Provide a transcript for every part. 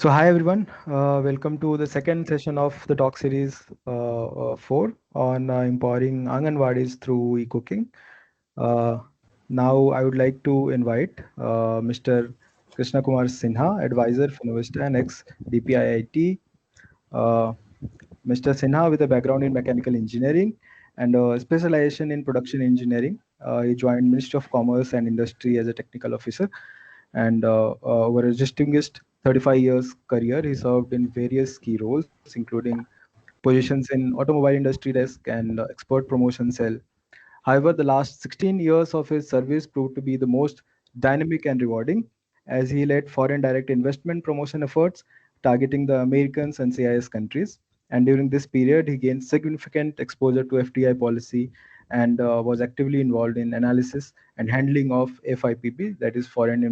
So hi everyone, welcome to the second session of the talk series 4 on empowering Anganwadis through e-cooking. Uh, Now I would like to invite Mr. Krishna Kumar Sinha, advisor Finovista and ex DPIIT. Uh, Mr. Sinha with a background in mechanical engineering and specialization in production engineering. He joined Ministry of Commerce and Industry as a technical officer and over a distinguished 35 years career, he served in various key roles, including positions in automobile industry desk and export promotion cell. However, the last 16 years of his service proved to be the most dynamic and rewarding, as he led foreign direct investment promotion efforts targeting the Americans and CIS countries. And during this period, he gained significant exposure to FDI policy and was actively involved in analysis and handling of FIPB, that is Foreign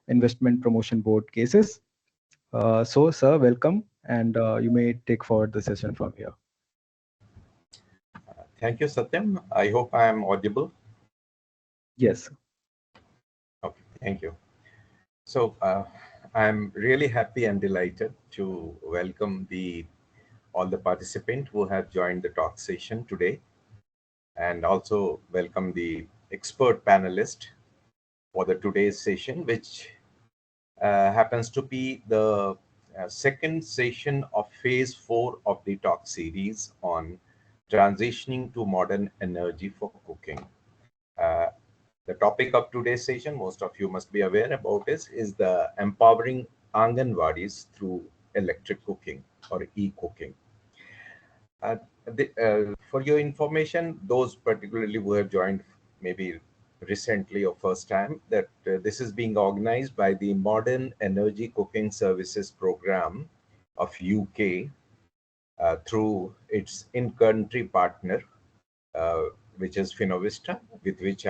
Investment Promotion Board cases. So, sir, welcome, and you may take forward the session from here. Thank you, Satyam. I hope I am audible. Yes. Okay, thank you. So I'm really happy and delighted to welcome all the participants who have joined the talk session today, and also welcome the expert panelist for the today's session, which happens to be the second session of phase 4 of the talk series on transitioning to modern energy for cooking. Uh, the topic of today's session, most of you must be aware about this, is the empowering Anganwadis through electric cooking or e-cooking. For your information, those particularly who have joined maybe recently or first time, that this is being organized by the Modern Energy Cooking Services Program of UK through its in-country partner, uh, which is Finovista, with which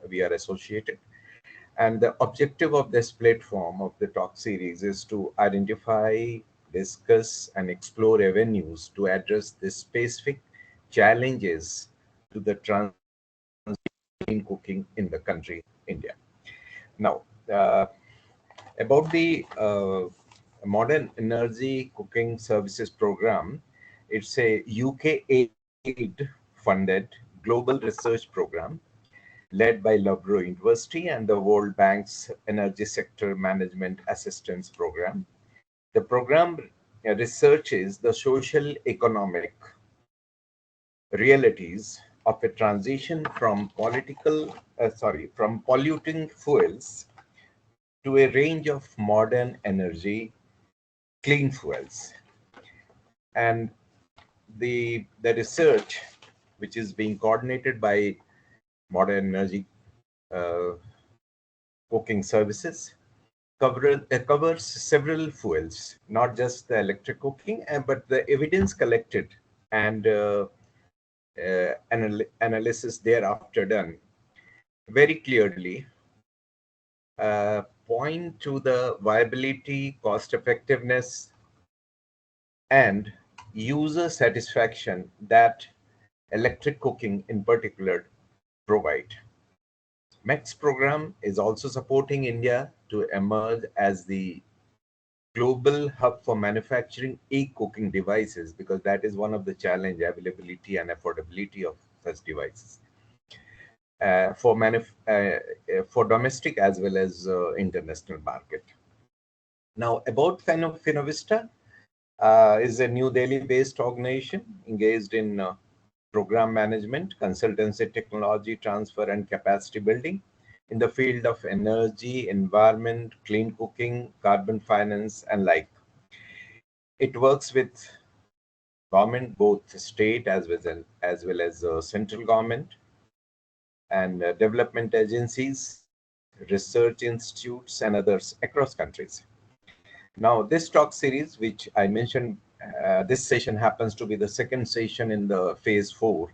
we are associated. And the objective of this platform of the talk series is to identify, discuss, and explore avenues to address the specific challenges to the transition cooking in the country, India. Now, about the Modern Energy Cooking Services Program, it's a UK aid-funded global research program led by Loughborough University and the World Bank's Energy Sector Management Assistance Program. The program researches the social economic realities of a transition from polluting fuels to a range of modern energy, clean fuels. And the research, which is being coordinated by Modern Energy uh, Cooking Services, covers several fuels, not just the electric cooking, but the evidence collected and analysis thereafter done very clearly point to the viability, cost effectiveness, and user satisfaction that electric cooking in particular provide. MECS program is also supporting India to emerge as the global hub for manufacturing e-cooking devices, because that is one of the challenge, availability and affordability of such devices for domestic as well as international market. Now, about Finovista is a New Delhi-based organization engaged in program management, consultancy, technology transfer, and capacity building in the field of energy, environment, clean cooking, carbon finance, and like. It works with government, both state as well as central government, and development agencies, research institutes, and others across countries. Now, this talk series, which I mentioned, this session happens to be the second session in the phase 4,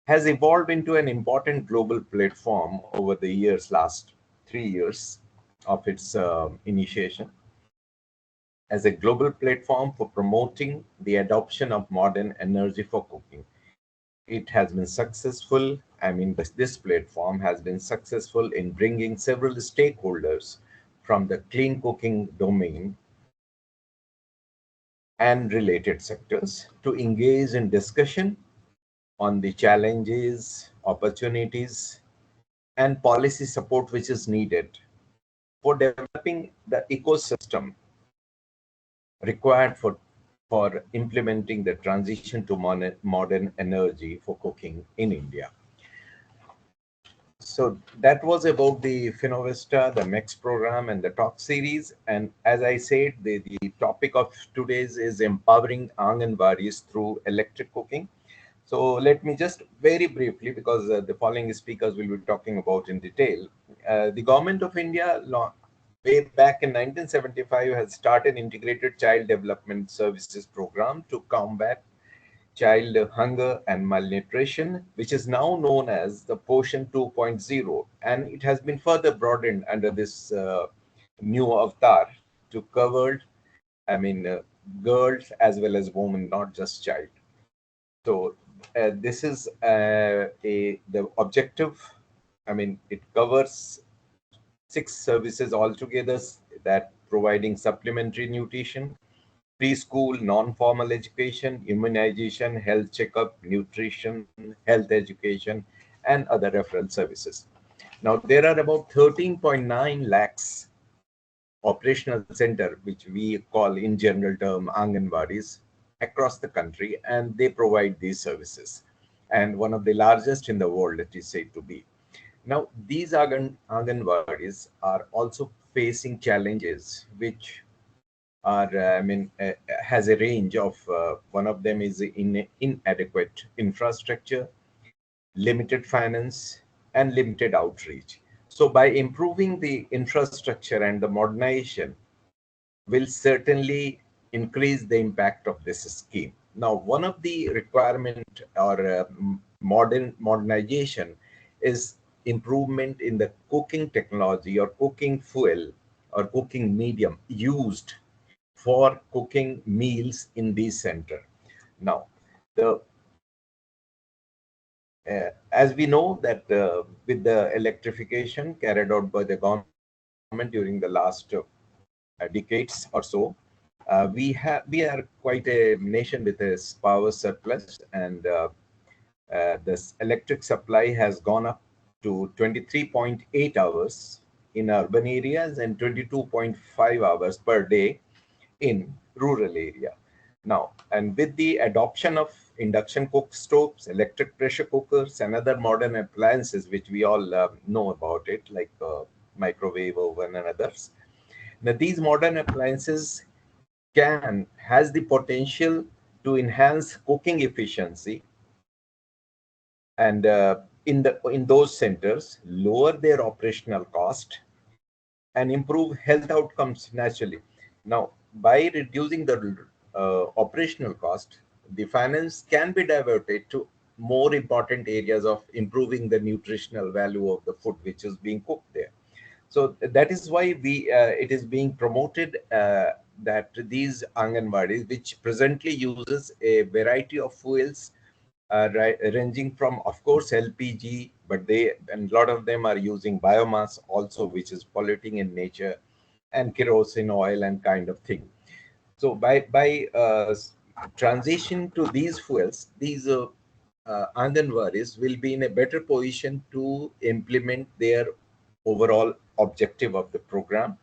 has evolved into an important global platform over the last 3 years of its initiation, as a global platform for promoting the adoption of modern energy for cooking. It has been successful. I mean, this platform has been successful in bringing several stakeholders from the clean cooking domain and related sectors to engage in discussion on the challenges, opportunities, and policy support which is needed for developing the ecosystem required for implementing the transition to modern energy for cooking in India. So that was about the Finovista, the MECS program, and the talk series. And as I said, the topic of today's is empowering Anganwadis through electric cooking. So let me just very briefly, because the following speakers will be talking about in detail. The government of India, way back in 1975, has started integrated child development services program to combat child hunger and malnutrition, which is now known as the Portion 2.0. And it has been further broadened under this new avatar to cover, I mean, girls as well as women, not just child. So this is the objective. I mean, it covers 6 services altogether that providing supplementary nutrition, preschool, non-formal education, immunization, health checkup, nutrition, health education, and other referral services. Now, there are about 13.9 lakhs operational center, which we call in general term Anganwadis, across the country, and they provide these services. And one of the largest in the world, it is said to be. Now, these Anganwadis are also facing challenges which are, has a range of, one of them is inadequate infrastructure, limited finance, and limited outreach. So by improving the infrastructure and the modernization will certainly increase the impact of this scheme. Now, one of the requirement or modernization is improvement in the cooking technology or cooking fuel or cooking medium used for cooking meals in these center. Now, the as we know that with the electrification carried out by the government during the last decades or so, we are quite a nation with a power surplus, and this electric supply has gone up to 23.8 hours in urban areas and 22.5 hours per day in rural area. Now, and with the adoption of induction cook stoves, electric pressure cookers, and other modern appliances, which we all know about it, like microwave, oven, and others. Now, these modern appliances has the potential to enhance cooking efficiency and in those centers, lower their operational cost and improve health outcomes naturally. Now, by reducing the operational cost, the finance can be diverted to more important areas of improving the nutritional value of the food which is being cooked there. So that is why it is being promoted that these Anganwadis, which presently uses a variety of fuels, ranging from, of course, LPG, but and a lot of them are using biomass also, which is polluting in nature, and kerosene oil and kind of thing. So by transition to these fuels, these Anganwadis will be in a better position to implement their overall objective of the program,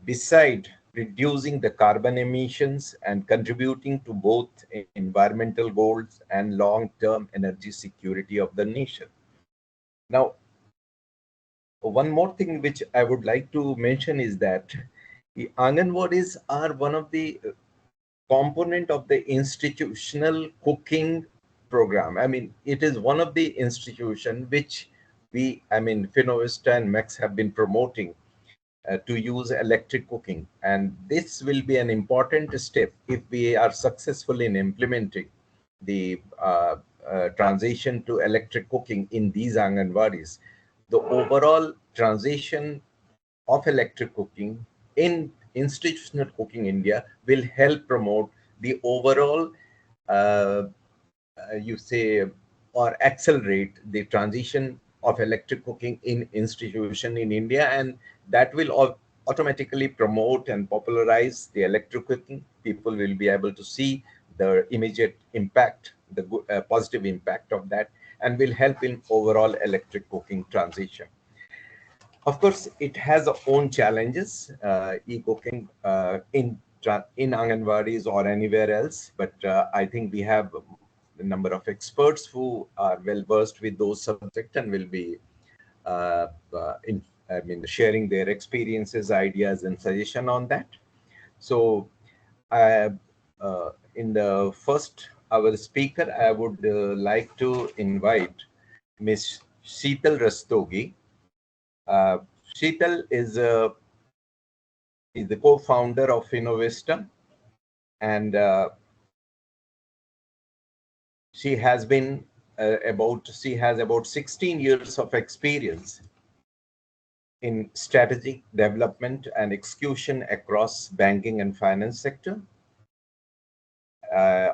beside reducing the carbon emissions and contributing to both environmental goals and long-term energy security of the nation. Now, one more thing which I would like to mention is that the Anganwadis are one of the component of the institutional cooking program. I mean, it is one of the institution which Finovista and MECS have been promoting to use electric cooking. And this will be an important step if we are successful in implementing the transition to electric cooking in these Anganwadis. The overall transition of electric cooking in institutional cooking India will help promote the overall, you say, or accelerate the transition of electric cooking in institution in India, and that will automatically promote and popularize the electric cooking. People will be able to see the immediate impact, the positive impact of that, and will help in overall electric cooking transition. Of course, it has its own challenges, e-cooking in Anganwadis or anywhere else. But I think we have a number of experts who are well versed with those subjects and will be, sharing their experiences, ideas, and suggestion on that. So, I, in the first our speaker, I would like to invite Miss Sheetal Rastogi. Uh, Sheetal is the co-founder of Finovista, and she has about 16 years of experience in strategic development and execution across banking and finance sector,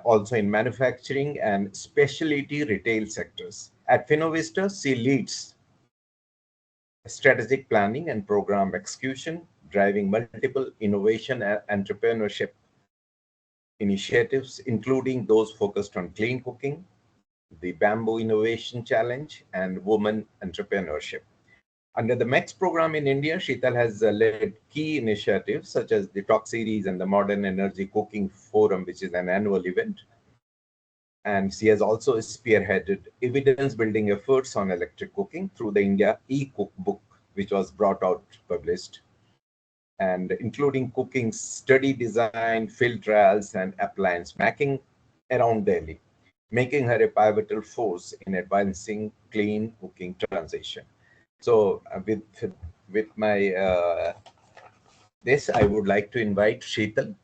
also in manufacturing and specialty retail sectors. At Finovista, she leads strategic planning and program execution, driving multiple innovation and entrepreneurship initiatives, including those focused on clean cooking, the Bamboo Innovation Challenge, and women entrepreneurship. Under the MECS program in India, Sheetal has led key initiatives such as the Talk Series and the Modern Energy Cooking Forum, which is an annual event. And she has also spearheaded evidence-building efforts on electric cooking through the India eCookbook, which was brought out, published, and including cooking study design, field trials, and appliance making around Delhi, making her a pivotal force in advancing clean cooking transition. So, with my this, I would like to invite Sheetal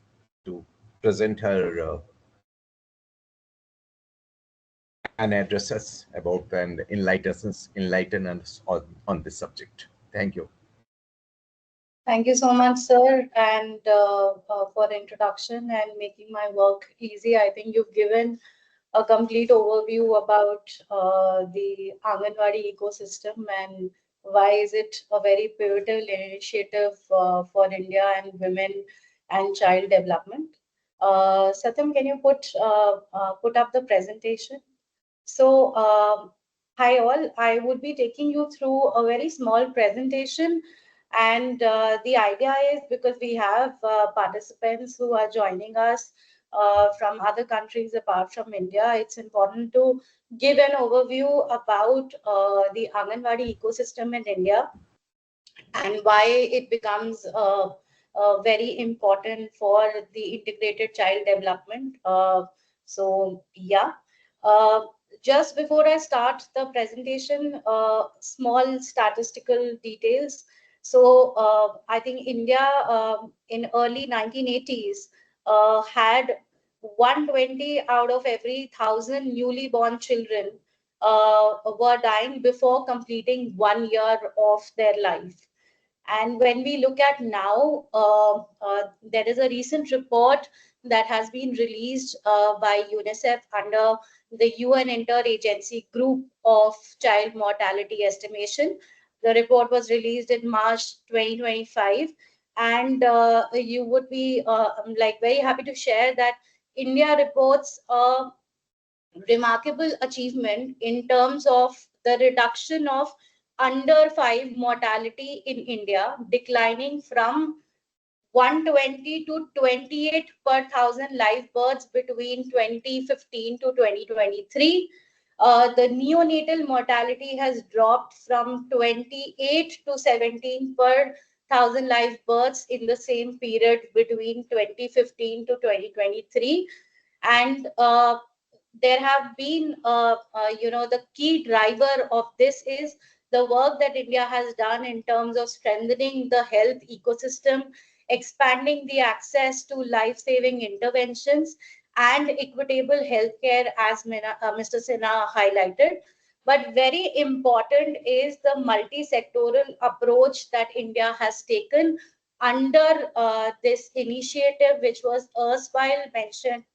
to present her and address us about and enlighten us on this subject. Thank you. Thank you so much, sir, and for the introduction and making my work easy. I think you've given a complete overview about the Anganwadi ecosystem and why is it a very pivotal initiative for India and women and child development. Satyam, can you put up the presentation? So, hi all, I would be taking you through a very small presentation, and the idea is because we have participants who are joining us from other countries apart from India, it's important to give an overview about the Anganwadi ecosystem in India and why it becomes very important for the integrated child development. So, yeah. Uh, just before I start the presentation, small statistical details. So, I think India in early 1980s had 120 out of every 1,000 newly born children were dying before completing 1 year of their life. And when we look at now, there is a recent report that has been released by UNICEF under the UN Interagency Group of Child Mortality Estimation. The report was released in March 2025, and you would be very happy to share that India reports remarkable achievement in terms of the reduction of under 5 mortality in India, declining from 120 to 28 per thousand live births between 2015 to 2023. The neonatal mortality has dropped from 28 to 17 per thousand live births in the same period between 2015 to 2023. And there have been, the key driver of this is the work that India has done in terms of strengthening the health ecosystem, expanding the access to life-saving interventions, and equitable healthcare, as Mr. Sinha highlighted. But very important is the multi-sectoral approach that India has taken under this initiative, which was erstwhile mentioned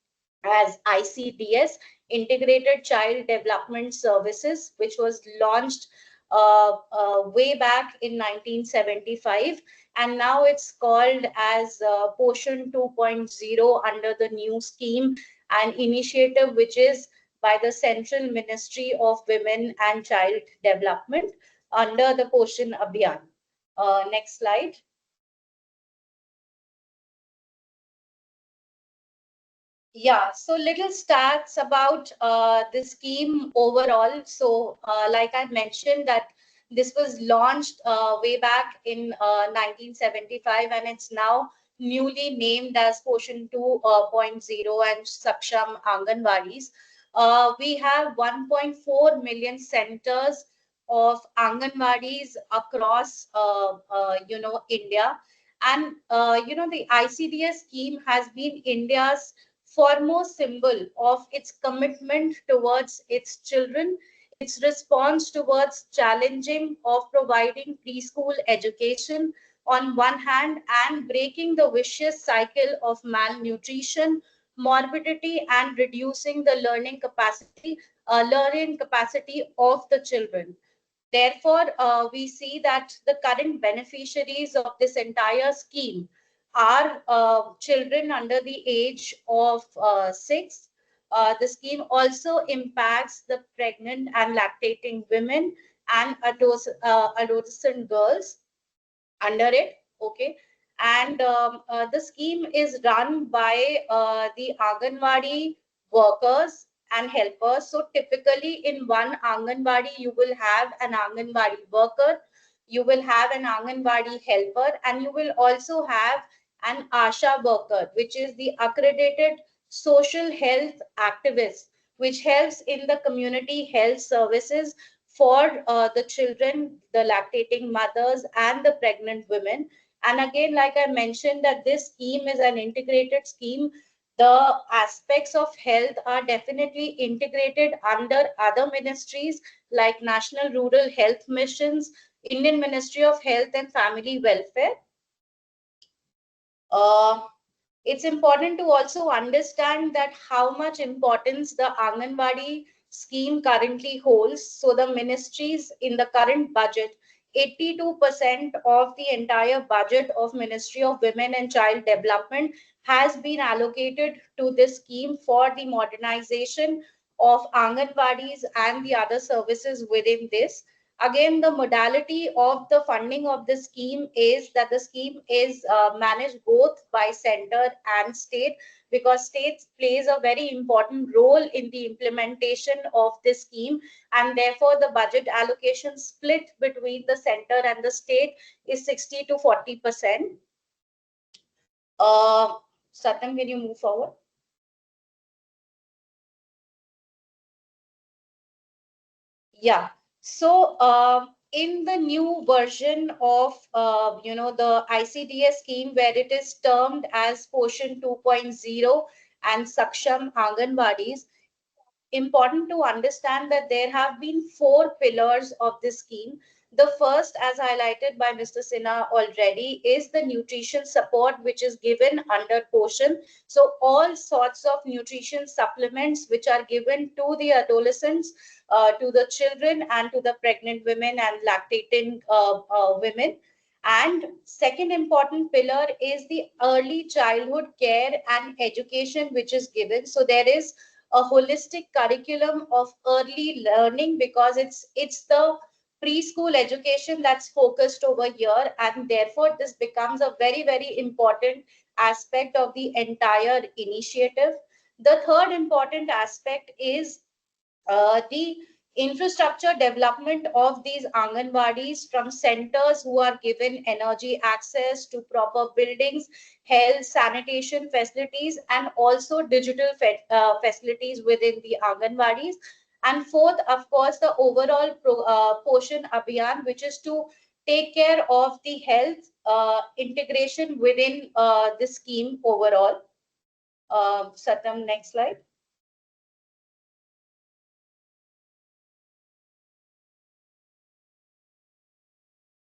as ICDS, Integrated Child Development Services, which was launched way back in 1975, and now it's called as Poshan 2.0 under the new scheme and initiative which is by the Central Ministry of Women and Child Development under the Poshan Abhiyan. Next slide. Yeah, so little stats about the scheme overall. So like I mentioned that this was launched way back in 1975 and it's now newly named as Poshan 2.0 and Saksham Anganwadis. We have 1.4 million centers of Anganwadis across, India. And, the ICDS scheme has been India's foremost symbol of its commitment towards its children, its response towards challenging of providing preschool education on one hand and breaking the vicious cycle of malnutrition, morbidity, and reducing the learning capacity of the children. Therefore, we see that the current beneficiaries of this entire scheme are children under the age of 6. The scheme also impacts the pregnant and lactating women and adolescent girls under it. Okay. And the scheme is run by the Anganwadi workers and helpers. So typically in one Anganwadi, you will have an Anganwadi worker, you will have an Anganwadi helper, and you will also have an ASHA worker, which is the accredited social health activist, which helps in the community health services for the children, the lactating mothers, and the pregnant women. And again, like I mentioned, that this scheme is an integrated scheme. The aspects of health are definitely integrated under other ministries like National Rural Health Missions, Indian Ministry of Health and Family Welfare. Uh, it's important to also understand that how much importance the Anganwadi scheme currently holds. So the ministries in the current budget, 82% of the entire budget of Ministry of Women and Child Development has been allocated to this scheme for the modernization of Anganwadis and the other services within this. Again, the modality of the funding of the scheme is that the scheme is managed both by center and state, because states plays a very important role in the implementation of this scheme, and therefore the budget allocation split between the center and the state is 60 to 40%. Satyam, can you move forward? Yeah. So in the new version of the ICDS scheme, where it is termed as Poshan 2.0 and Saksham Anganwadis, important to understand that there have been 4 pillars of this scheme. The first, as highlighted by Mr. Sinha already, is the nutrition support which is given under Poshan. So all sorts of nutrition supplements which are given to the adolescents, to the children, and to the pregnant women and lactating women. And second important pillar is the early childhood care and education which is given. So there is a holistic curriculum of early learning, because it's the preschool education that's focused over here, and therefore this becomes a very, very important aspect of the entire initiative. The third important aspect is the infrastructure development of these Anganwadis, from centers who are given energy access to proper buildings, health, sanitation facilities, and also digital facilities within the Anganwadis. And fourth, of course, the overall Poshan Abhiyan, which is to take care of the health integration within the scheme overall. Satam, next slide.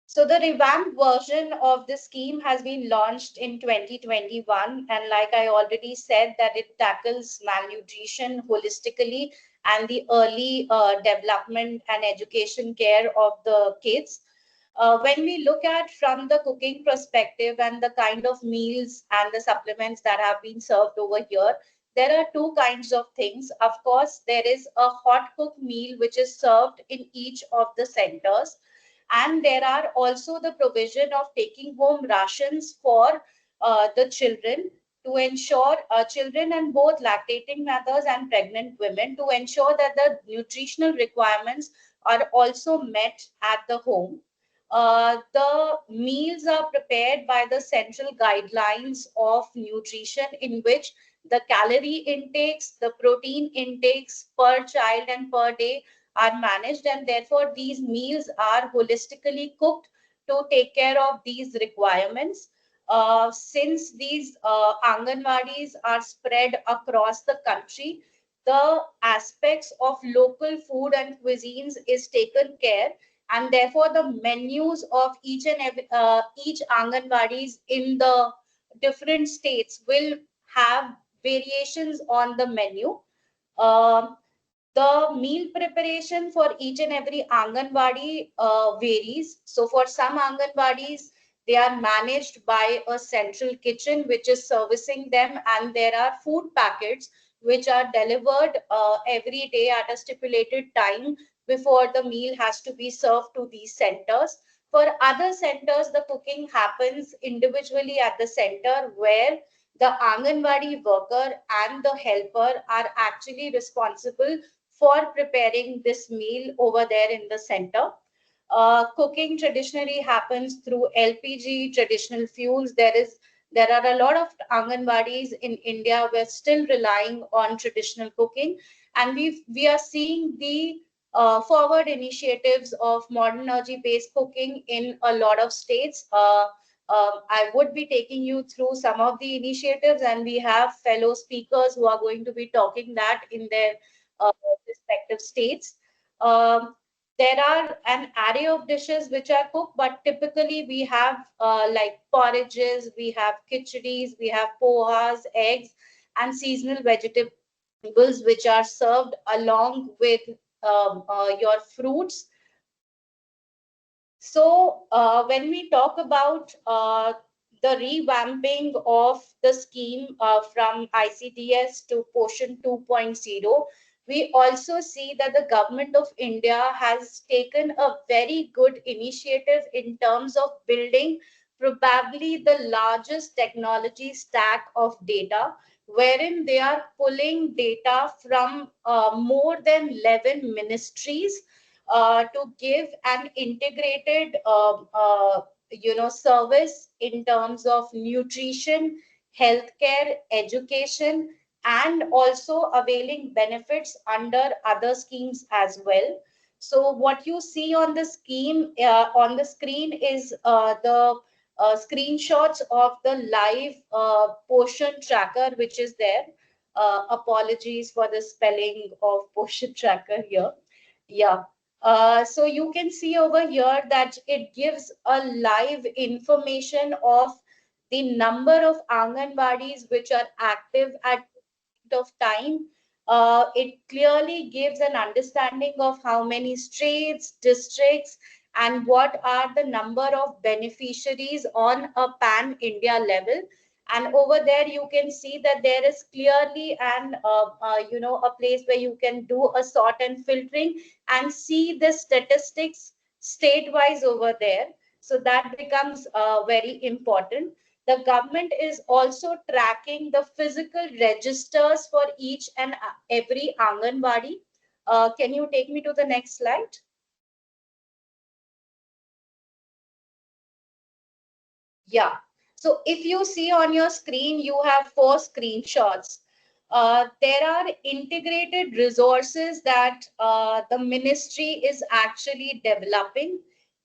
So the revamped version of the scheme has been launched in 2021, and like I already said, that it tackles malnutrition holistically and the early development and education care of the kids. When we look at from the cooking perspective and the kind of meals and the supplements that have been served over here, there are two kinds of things. Of course, there is a hot cooked meal which is served in each of the centers. And there are also the provision of taking home rations for the children to ensure children and both lactating mothers and pregnant women to ensure that the nutritional requirements are also met at the home. The meals are prepared by the central guidelines of nutrition, in which the calorie intakes, the protein intakes per child and per day are managed, and therefore these meals are holistically cooked to take care of these requirements. Since these Anganwadis are spread across the country, the aspects of local food and cuisines is taken care, and therefore the menus of each and every each Anganwadis in the different states will have variations on the menu. Um, the meal preparation for each and every Anganwadi varies. So for some Anganwadis, they are managed by a central kitchen which is servicing them, and there are food packets which are delivered every day at a stipulated time before the meal has to be served to these centers. For other centers, the cooking happens individually at the center, where the Anganwadi worker and the helper are actually responsible for preparing this meal over there in the center. Cooking traditionally happens through LPG, traditional fuels. There are a lot of Anganwadis in India who are still relying on traditional cooking, and we are seeing the forward initiatives of modern energy-based cooking in a lot of states. I would be taking you through some of the initiatives, and we have fellow speakers who are going to be talking that in their uh, respective states. Um, there are an array of dishes which are cooked, but typically we have like porridges, we have khichdis, we have pohas, eggs, and seasonal vegetables which are served along with your fruits. So when we talk about the revamping of the scheme from ICDS to Portion 2.0, we also see that the government of India has taken a very good initiative in terms of building probably the largest technology stack of data, wherein they are pulling data from more than 11 ministries to give an integrated service in terms of nutrition, healthcare, education, and also availing benefits under other schemes as well. So what you see on the scheme on the screen is the screenshots of the live portion tracker which is there. Apologies for the spelling of portion tracker here. Yeah. So you can see over here that it gives a live information of the number of Anganwadis which are active at of time. It clearly gives an understanding of how many states, districts, and what are the number of beneficiaries on a pan-India level. And over there, you can see that there is clearly a place where you can do a sort and filtering and see the statistics state-wise over there. So that becomes very important. The government is also tracking the physical registers for each and every Anganwadi. Can you take me to the next slide? Yeah. So if you see on your screen, you have 4 screenshots. There are integrated resources that the ministry is actually developing.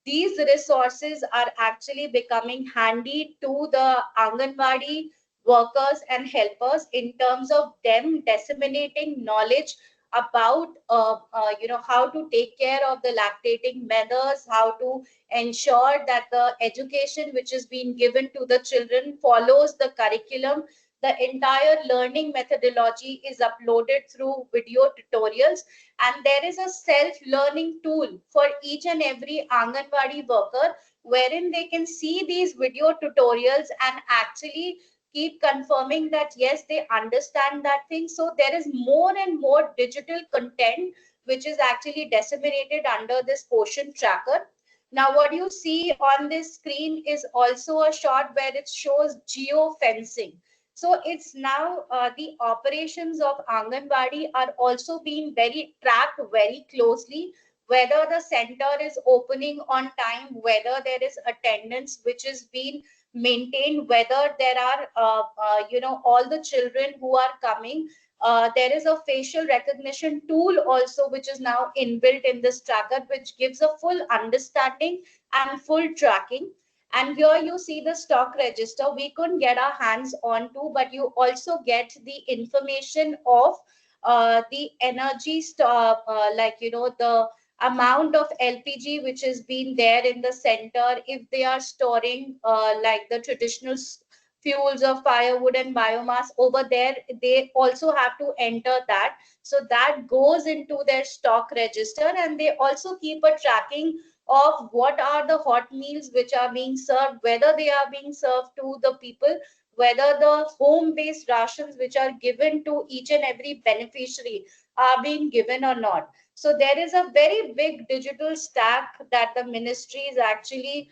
These resources are actually becoming handy to the Anganwadi workers and helpers in terms of them disseminating knowledge about how to take care of the lactating mothers, how to ensure that the education which is being given to the children follows the curriculum The entire learning methodology is uploaded through video tutorials, and there is a self-learning tool for each and every Anganwadi worker wherein they can see these video tutorials and actually keep confirming that yes, they understand that thing. So there is more and more digital content which is actually disseminated under this portion tracker. Now what you see on this screen is also a shot where it shows geo fencing. So it's now the operations of Anganwadi are also being very tracked very closely, whether the center is opening on time, whether there is attendance which is being maintained, whether there are all the children who are coming. There is a facial recognition tool also which is now inbuilt in this tracker, which gives a full understanding and full tracking. And here you see the stock register. We couldn't get our hands on to, but you also get the information of the energy the amount of LPG which has been there in the center, if they are storing like the traditional fuels of firewood and biomass over there, they also have to enter that. So that goes into their stock register, and they also keep a tracking of what are the hot meals which are being served, whether they are being served to the people, whether the home-based rations which are given to each and every beneficiary are being given or not. So there is a very big digital stack that the ministry is actually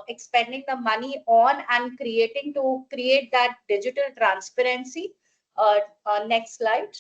expending the money on and creating to create that digital transparency. Next slide.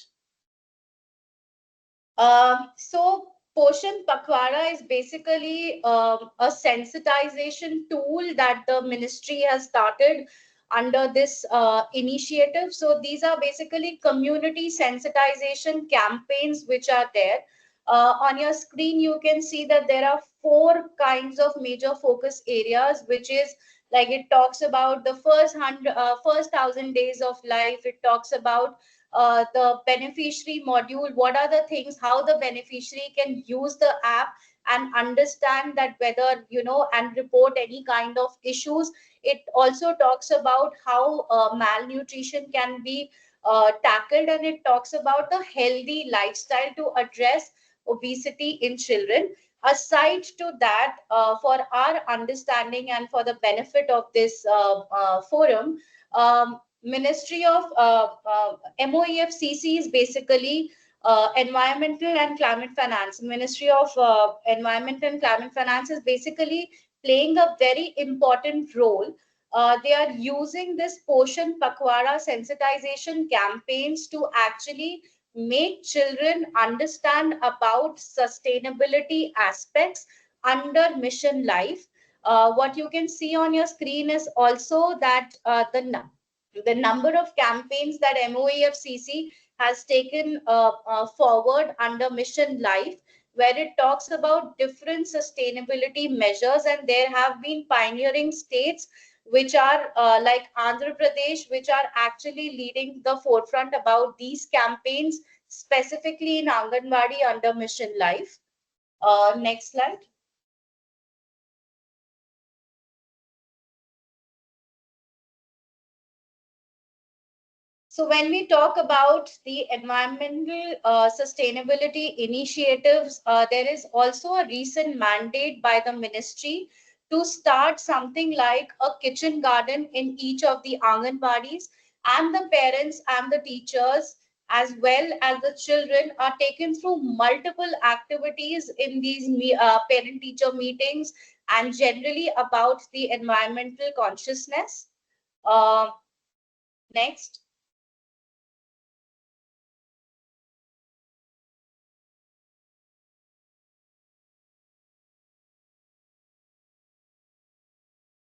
So Poshan Pakhwara is basically a sensitization tool that the ministry has started under this initiative. So these are basically community sensitization campaigns which are there. On your screen, you can see that there are 4 kinds of major focus areas, which is like it talks about the first 1,000 days of life. It talks about the beneficiary module, what are the things, how the beneficiary can use the app and understand that whether, and report any kind of issues. It also talks about how malnutrition can be tackled, and it talks about the healthy lifestyle to address obesity in children. Aside to that, for our understanding and for the benefit of this forum, Ministry of MEFCC is basically Environmental and Climate Finance. Ministry of Environment and Climate Finance is basically playing a very important role. They are using this Poshan Pakhwara sensitization campaigns to actually make children understand about sustainability aspects under Mission Life. What you can see on your screen is also that the number of campaigns that MOEFCC has taken forward under Mission Life, where it talks about different sustainability measures, and there have been pioneering states which are like Andhra Pradesh, which are actually leading the forefront about these campaigns, specifically in Anganwadi under Mission Life. Next slide. So when we talk about the environmental sustainability initiatives, there is also a recent mandate by the ministry to start something like a kitchen garden in each of the Anganwadis, and the parents and the teachers as well as the children are taken through multiple activities in these parent-teacher meetings and generally about the environmental consciousness. Uh, Next.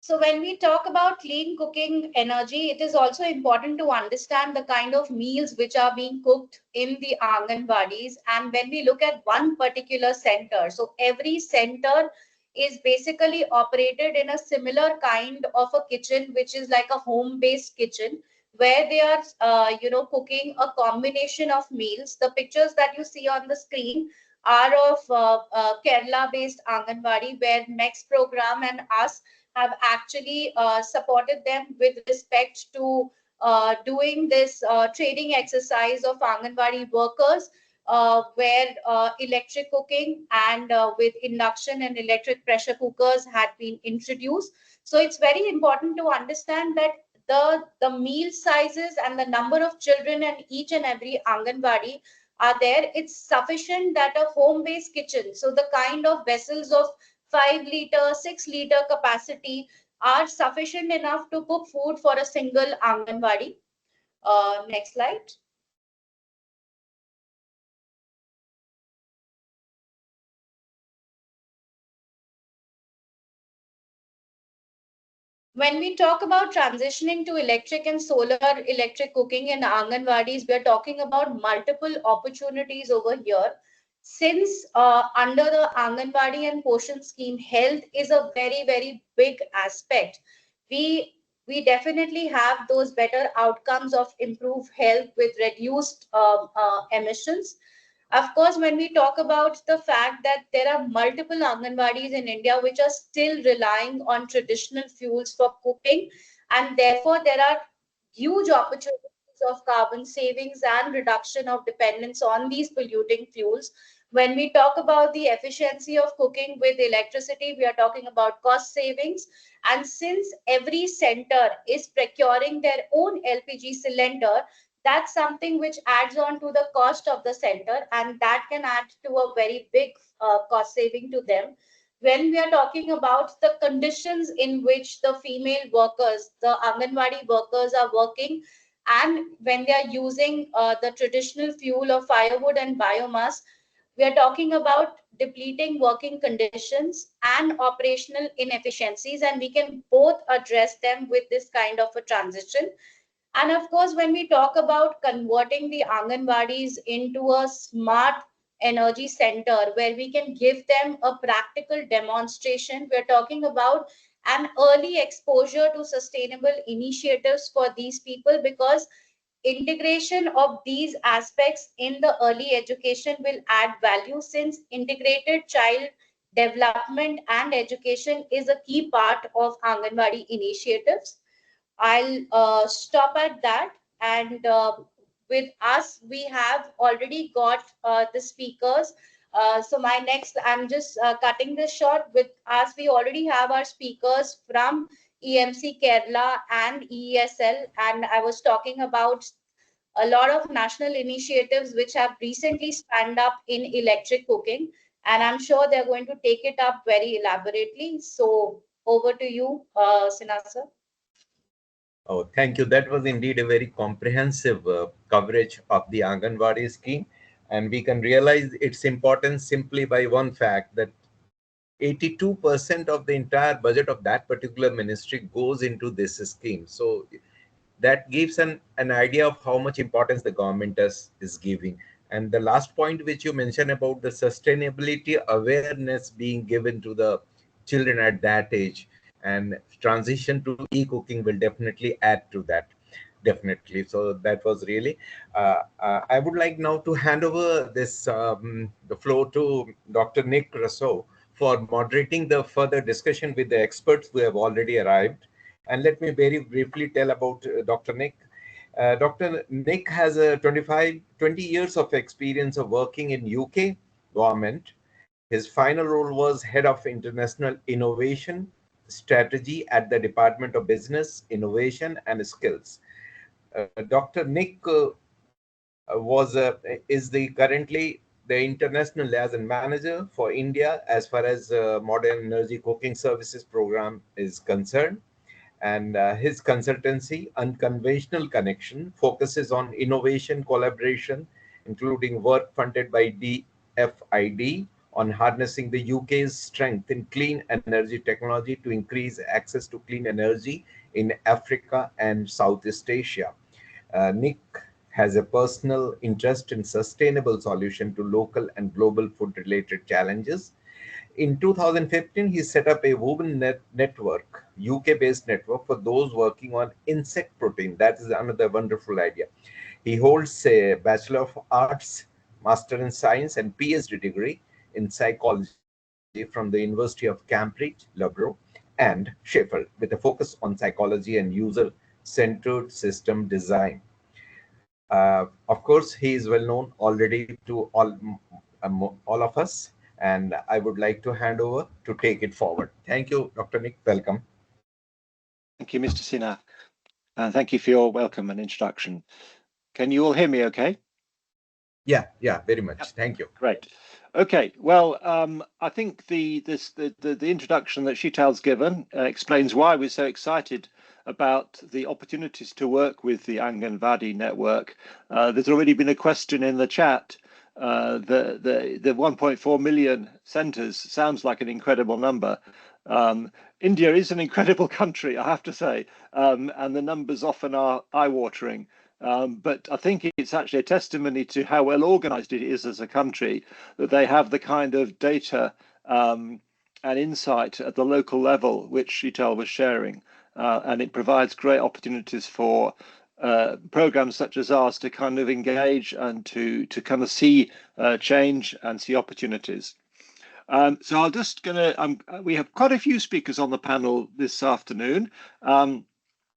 So when we talk about clean cooking energy, it is also important to understand the kind of meals which are being cooked in the Anganwadis. And when we look at one particular center, so every center is basically operated in a similar kind of a kitchen, which is like a home-based kitchen, where they are, cooking a combination of meals. The pictures that you see on the screen are of Kerala-based Anganwadi, where MECS program and us have actually supported them with respect to doing this training exercise of Anganwadi workers, where electric cooking and with induction and electric pressure cookers had been introduced. So it's very important to understand that the meal sizes and the number of children in each and every Anganwadi are there. It's sufficient that a home-based kitchen, so the kind of vessels of 5 liter, 6 liter capacity are sufficient enough to cook food for a single Anganwadi. Next slide. When we talk about transitioning to electric and solar electric cooking in Anganwadis, we are talking about multiple opportunities over here. Since under the Anganwadi and Poshan scheme, health is a very, very big aspect. We we definitely have those better outcomes of improved health with reduced emissions. Of course, when we talk about the fact that there are multiple Anganwadis in India which are still relying on traditional fuels for cooking, and therefore there are huge opportunities of carbon savings and reduction of dependence on these polluting fuels. When we talk about the efficiency of cooking with electricity, we are talking about cost savings. And since every center is procuring their own LPG cylinder, that's something which adds on to the cost of the center, and that can add to a very big cost saving to them. When we are talking about the conditions in which the female workers, the Anganwadi workers are working, and when they are using the traditional fuel of firewood and biomass, we are talking about depleting working conditions and operational inefficiencies, and we can both address them with this kind of a transition. And of course, when we talk about converting the Anganwadis into a smart energy center where we can give them a practical demonstration, we're talking about an early exposure to sustainable initiatives for these people, because integration of these aspects in the early education will add value, since integrated child development and education is a key part of Anganwadi initiatives. I'll stop at that. And with us, we have already got the speakers. So my next, I'm just cutting this short. With us, we already have our speakers from EMC Kerala and EESL. And I was talking about a lot of national initiatives which have recently spanned up in electric cooking. And I'm sure they're going to take it up very elaborately. So over to you, Sinasa. Oh, thank you. That was indeed a very comprehensive coverage of the Anganwadi scheme. And we can realize its importance simply by one fact that 82% of the entire budget of that particular ministry goes into this scheme. So that gives an idea of how much importance the government is giving. And the last point which you mentioned about the sustainability awareness being given to the children at that age, and transition to e-cooking will definitely add to that. Definitely. So that was really, I would like now to hand over this, the floor to Dr. Nick Rousseau for moderating the further discussion with the experts who have already arrived. And let me very briefly tell about Dr. Nick. Dr. Nick has a 20 years of experience of working in UK government. His final role was Head of International Innovation Strategy at the Department of Business, Innovation and Skills. Dr. Nick was is the currently the international liaison manager for India as far as modern energy cooking services program is concerned. And his consultancy, Unconventional Connection, focuses on innovation collaboration, including work funded by DFID on harnessing the UK's strength in clean energy technology to increase access to clean energy in Africa and Southeast Asia. Nick has a personal interest in sustainable solution to local and global food related challenges. In 2015, he set up a woven network, UK-based network for those working on insect protein. That is another wonderful idea. He holds a Bachelor of Arts, Master in Science, and PhD degree in psychology from the University of Cambridge, Loughborough, and and Sheffield, with a focus on psychology and user-centered system design. Of course, he is well known already to all of us, and I would like to hand over to take it forward. Thank you, Dr. Nick. Welcome. Thank you, Mr. Sinha, and thank you for your welcome and introduction. Can you all hear me okay? Yeah, very much. Yep. Thank you. Great. Okay, well, I think the introduction that Sheetal's given explains why we're so excited about the opportunities to work with the Anganwadi network. There's already been a question in the chat. The 1.4 million centres sounds like an incredible number. India is an incredible country, I have to say, and the numbers often are eye-watering. But I think it's actually a testimony to how well organized it is as a country, that they have the kind of data and insight at the local level, which Sheetal was sharing. And it provides great opportunities for programs such as ours to kind of engage and to kind of see change and see opportunities. So I'll just we have quite a few speakers on the panel this afternoon.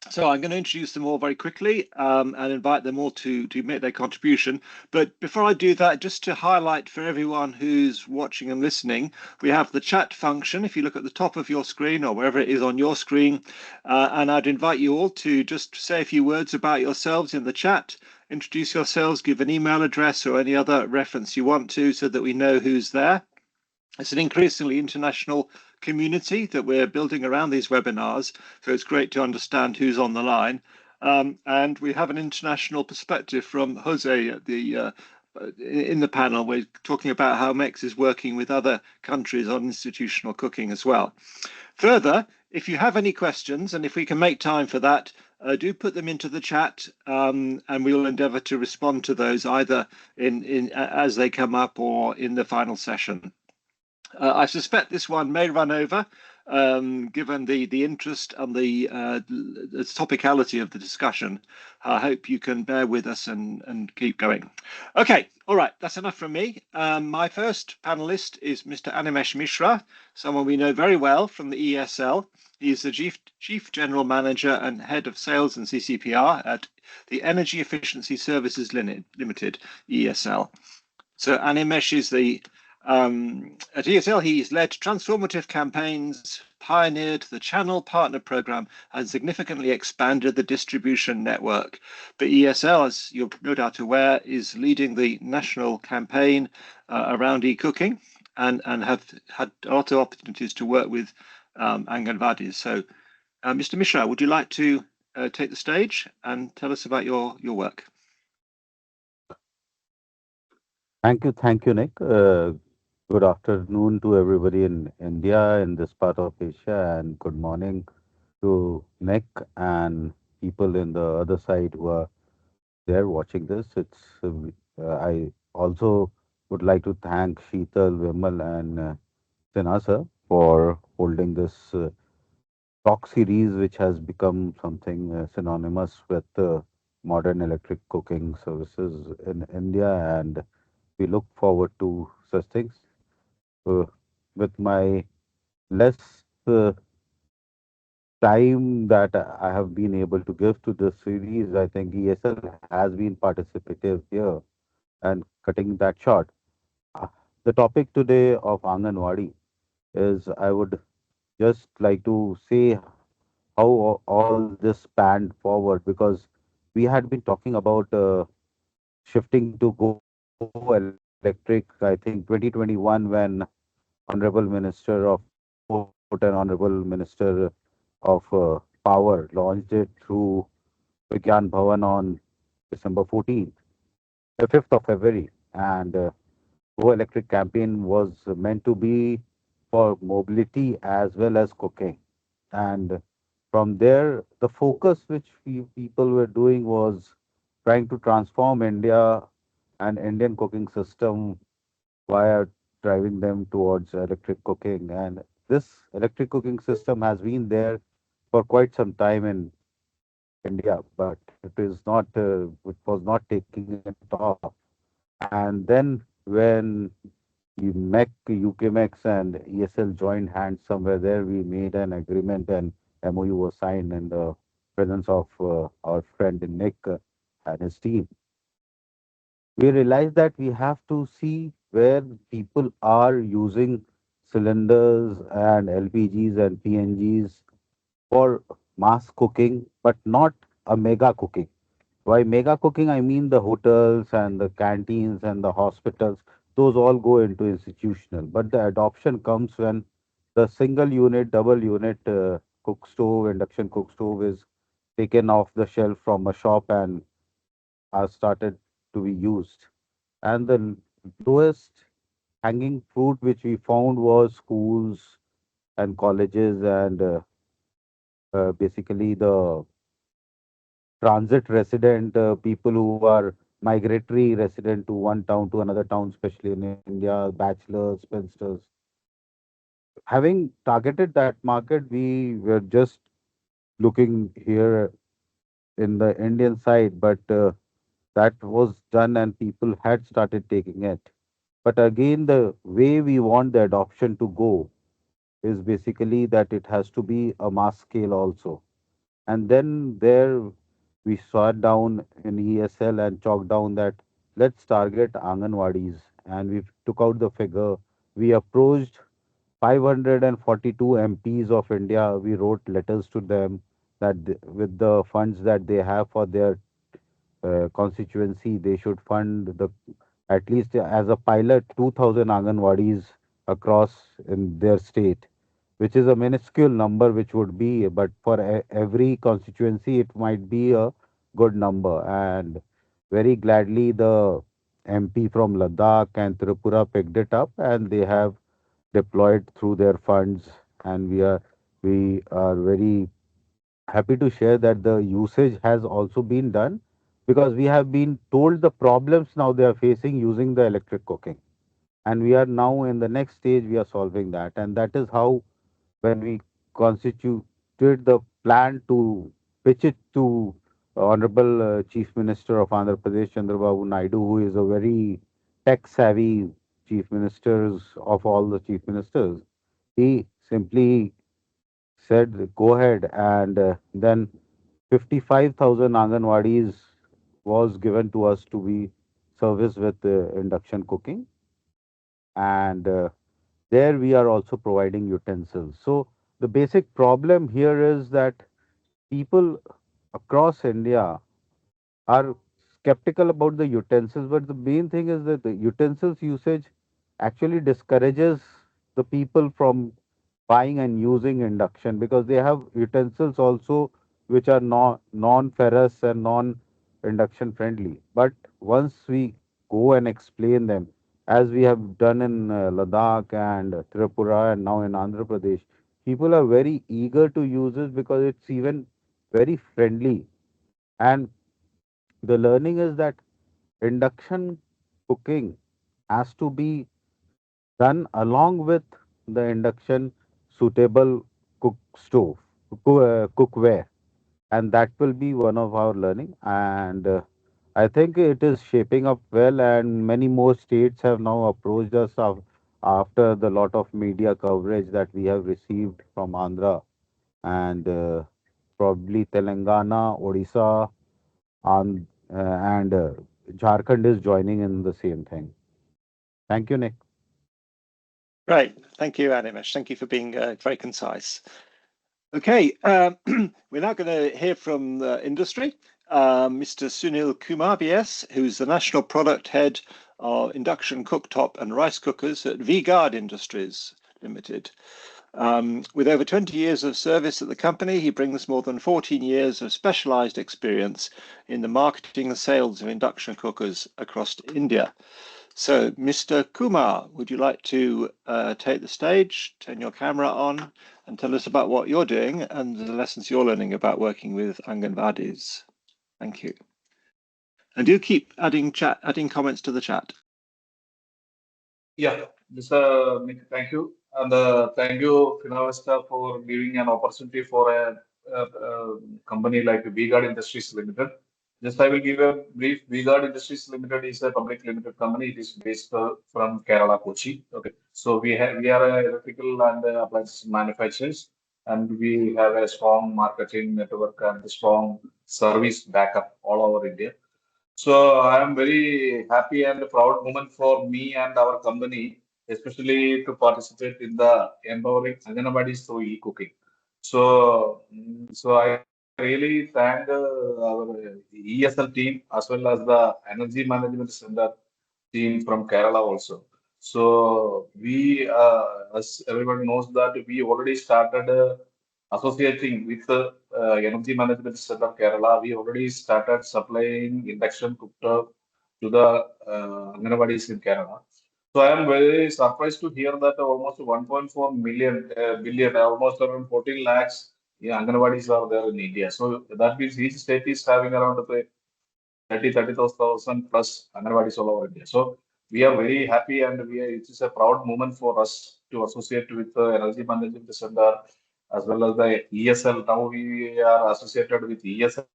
So I'm going to introduce them all very quickly and invite them all to make their contribution. But before I do that, just to highlight for everyone who's watching and listening, we have the chat function. If you look at the top of your screen or wherever it is on your screen, and I'd invite you all to just say a few words about yourselves in the chat, introduce yourselves, give an email address or any other reference you want to so that we know who's there. It's an increasingly international community that we're building around these webinars, so it's great to understand who's on the line. And we have an international perspective from Jose at in the panel. We're talking about how MECS is working with other countries on institutional cooking as well. Further, if you have any questions, and if we can make time for that, do put them into the chat, and we will endeavour to respond to those either as they come up or in the final session. I suspect this one may run over, given the interest and the topicality of the discussion. I hope you can bear with us and keep going. Okay, all right, that's enough from me. My first panelist is Mr. Animesh Mishra, someone we know very well from the ESL. He is the Chief General Manager and Head of Sales and CCPR at the Energy Efficiency Services Limited, ESL. So Animesh is at ESL, he's led transformative campaigns, pioneered the channel partner program, and significantly expanded the distribution network. But ESL, as you're no doubt aware, is leading the national campaign around eCooking and have had a lot of opportunities to work with Anganwadis. So, Mr. Mishra, would you like to take the stage and tell us about your work? Thank you, Nick. Good afternoon to everybody in India, in this part of Asia, and good morning to Nick and people in the other side who are there watching this. I also would like to thank Sheetal, Vimal, and Sinha sir for holding this talk series, which has become something synonymous with modern electric cooking services in India, and we look forward to such things. With my less time that I have been able to give to the series, I think ESL has been participative here and cutting that short. Uh, The topic today of Anganwadi is I would just like to say how all this spanned forward, because we had been talking about shifting to go electric, I think 2021, when Honorable Minister of Transport and Honorable Minister of Power launched it through Vigyan Bhavan on December 14th, 5th of February. And Go Electric campaign was meant to be for mobility as well as cooking. And from there, the focus which people were doing was trying to transform India and Indian cooking system via driving them towards electric cooking. And this electric cooking system has been there for quite some time in India, but it was not taking it off. And then when UKMEX and ESL joined hands somewhere there. We made an agreement and MOU was signed in the presence of our friend Nick and his team. We realized that we have to see where people are using cylinders and LPGs and PNGs for mass cooking, but not a mega cooking. By mega cooking, I mean the hotels and the canteens and the hospitals. Those all go into institutional. But the adoption comes when the single unit, double unit cook stove, induction cook stove is taken off the shelf from a shop and are started to be used. And the lowest hanging fruit which we found was schools and colleges and basically the transit resident people who are migratory resident to one town to another town, especially in India, bachelors, spinsters. Having targeted that market, we were just looking here in the Indian side, but that was done and people had started taking it. But again, the way we want the adoption to go is basically that it has to be a mass scale also. And then there we sat down in ESL and chalked down that let's target Anganwadis. And we took out the figure. We approached 542 MPs of India. We wrote letters to them that with the funds that they have for their constituency, they should fund the at least as a pilot 2,000 Anganwadis across in their state, which is a minuscule number, which would be, but for every constituency, it might be a good number. And very gladly, the MP from Ladakh and Tripura picked it up, and they have deployed through their funds. And we are very happy to share that the usage has also been done because we have been told the problems now they are facing using the electric cooking, and we are now in the next stage we are solving that. And that is how, when we constituted the plan to pitch it to honorable chief minister of Andhra Pradesh, Chandrababu Naidu, who is a very tech savvy chief ministers of all the chief ministers, he simply said, go ahead. And then 55,000 Anganwadis was given to us to be serviced with induction cooking. And there we are also providing utensils. So the basic problem here is that people across India are skeptical about the utensils, but the main thing is that the utensils usage actually discourages the people from buying and using induction because they have utensils also which are non-ferrous and non-induction friendly. But once we go and explain them, as we have done in Ladakh and Tripura and now in Andhra Pradesh, people are very eager to use it because it's even very friendly. And the learning is that induction cooking has to be done along with the induction suitable cook stove, cookware, and that will be one of our learning. And I think it is shaping up well, and many more states have now approached us after the lot of media coverage that we have received from Andhra and probably Telangana, Odisha, and Jharkhand is joining in the same thing. Thank you, Nick. Right. Thank you, Animesh. Thank you for being very concise. Okay, we're now going to hear from the industry. Mr. Sunil Kumar BS, who's the National Product Head of Induction Cooktop and Rice Cookers at V-Guard Industries Limited. With over 20 years of service at the company, he brings more than 14 years of specialized experience in the marketing and sales of induction cookers across India. So, Mr. Kumar, would you like to take the stage, turn your camera on, and tell us about what you're doing and the lessons you're learning about working with Anganwadis? Thank you. And do keep adding comments to the chat. Yeah, Nick, thank you. And thank you, Finovista, for giving an opportunity for a company like V-Guard Industries Limited. Just I will give a brief. V-Guard Industries Limited is a public limited company. It is based from Kerala, Kochi. Okay, so we are a electrical and appliance manufacturers, and we have a strong marketing network and a strong service backup all over India. So I am very happy and proud moment for me and our company, especially to participate in the empowering Anganwadis through e-cooking. So, so I really thank our ESL team as well as the Energy Management Center team from Kerala also. So we, as everyone knows that we already started associating with the Energy Management Center Kerala. We already started supplying induction cooktop to the Anganwadis in Kerala. So I am very surprised to hear that almost 1.4 million billion, almost around 14 lakhs Anganwadis are there in India. So that means each state is having around 30,000 plus Anganwadis all over India. So we are very happy and it is a proud moment for us to associate with the Energy Management Center as well as the ESL. Now we are associated with ESL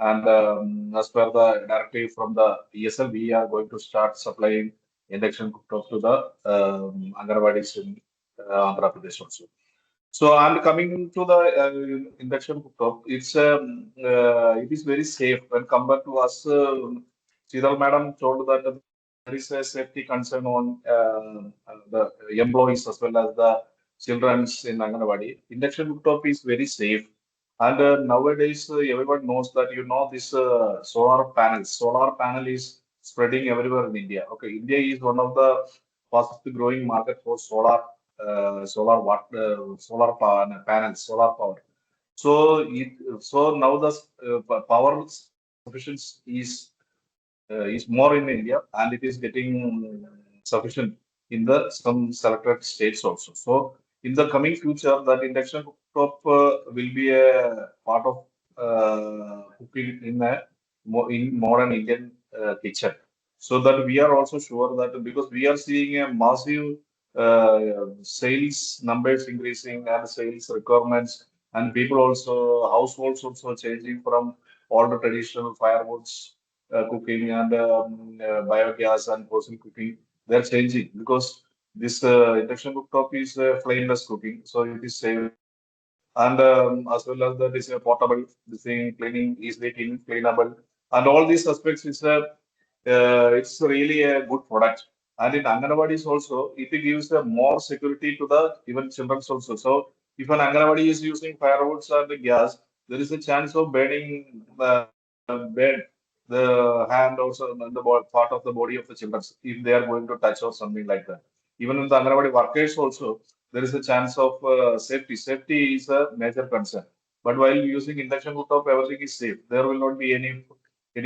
and as per the directive from the ESL, we are going to start supplying induction cooktops to the Anganwadis in Andhra Pradesh also. So I'm coming to the induction cooktop. It is very safe when compared to us. Chidal madam told that there is a safety concern on the employees as well as the childrens in Anganwadi. Induction cooktop is very safe. And nowadays, everyone knows that this solar panels. Solar panel is spreading everywhere in India. Okay, India is one of the fastest growing market for solar power panels, solar power. So now the power sufficiency is more in India, and it is getting sufficient in the some selected states also. So in the coming future, that induction cooktop will be a part of cooking in in modern Indian kitchen. So that we are also sure that because we are seeing a massive sales numbers increasing and sales requirements, and people also households also changing from all the traditional firewoods cooking and biogas and fossil cooking. They're changing because this induction cooktop is flameless cooking, so it is safe. And as well as that is a portable, the thing cleaning easily cleanable, and all these aspects is it's really a good product. And in Anganwadis also, it gives more security to the even children also. So if an Anganwadi is using firewoods or the gas, there is a chance of burning burn the hand also and the part of the body of the children if they are going to touch or something like that. Even in the Anganwadi workers also, there is a chance of safety. Safety is a major concern. But while using induction cooktop, everything is safe. There will not be any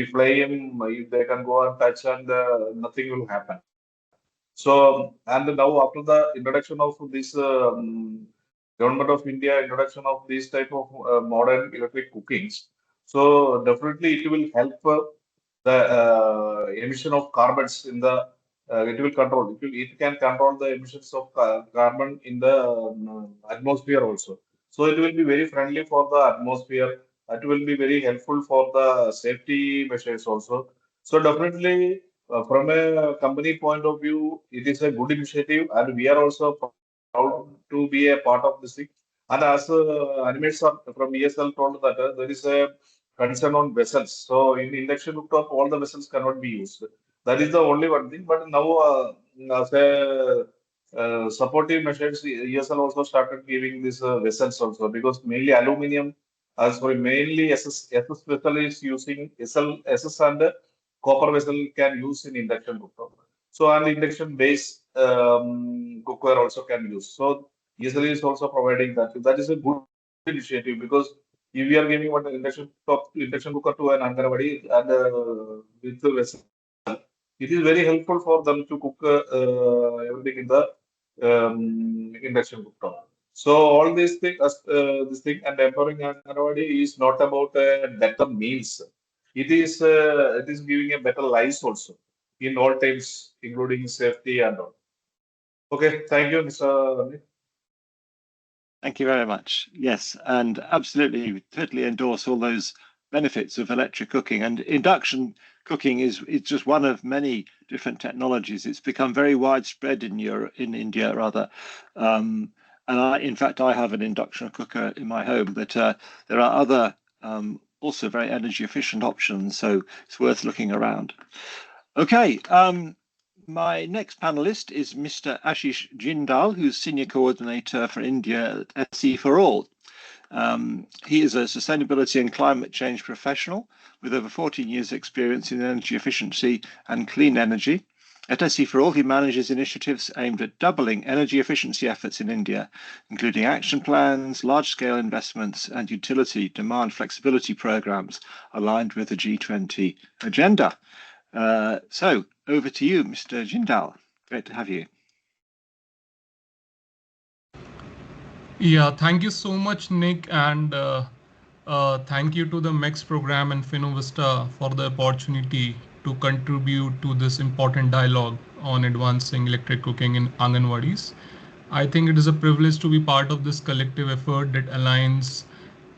flame. If they can go and touch and nothing will happen. So, and now after the introduction of this government of India introduction of these type of modern electric cookings, so definitely it will help the emission of carbons in the it will control it can control the emissions of carbon in the atmosphere also. So it will be very friendly for the atmosphere. It will be very helpful for the safety measures also. So definitely from a company point of view, it is a good initiative, and we are also proud to be a part of this thing. And as animates from ESL told that there is a concern on vessels. So in induction cooktop, all the vessels cannot be used. That is the only one thing. But now, as a supportive measures, ESL also started giving these vessels also because mainly aluminium, mainly SS vessel is using SS and copper vessel can use in induction cooktop. So and induction base cookware also can use. So ESL is also providing that. That is a good initiative because if we are giving one induction cooker to an Anganwadi and with the vessel, it is very helpful for them to cook everything in the induction cooktop. So all these things, this thing and empowering Anganwadi is not about better meals. It is giving a better lives also in all times, including safety and all. Okay, thank you, Mr. Amit. Thank you very much. Yes, and absolutely, totally endorse all those benefits of electric cooking. And induction cooking is just one of many different technologies. It's become very widespread in India rather. And in fact, I have an induction cooker in my home, but there are other also very energy efficient options, so it's worth looking around. Okay, my next panelist is Mr. Ashish Jindal, who's Senior Coordinator for India at SE for All. He is a sustainability and climate change professional with over 14 years' experience in energy efficiency and clean energy. At SE for All, he manages initiatives aimed at doubling energy efficiency efforts in India, including action plans, large-scale investments, and utility demand flexibility programs aligned with the G20 agenda. So over to you, Mr. Jindal. Great to have you. Yeah, thank you so much, Nick, and thank you to the MECS program and Finovista for the opportunity to contribute to this important dialogue on advancing electric cooking in Anganwadis. I think it is a privilege to be part of this collective effort that aligns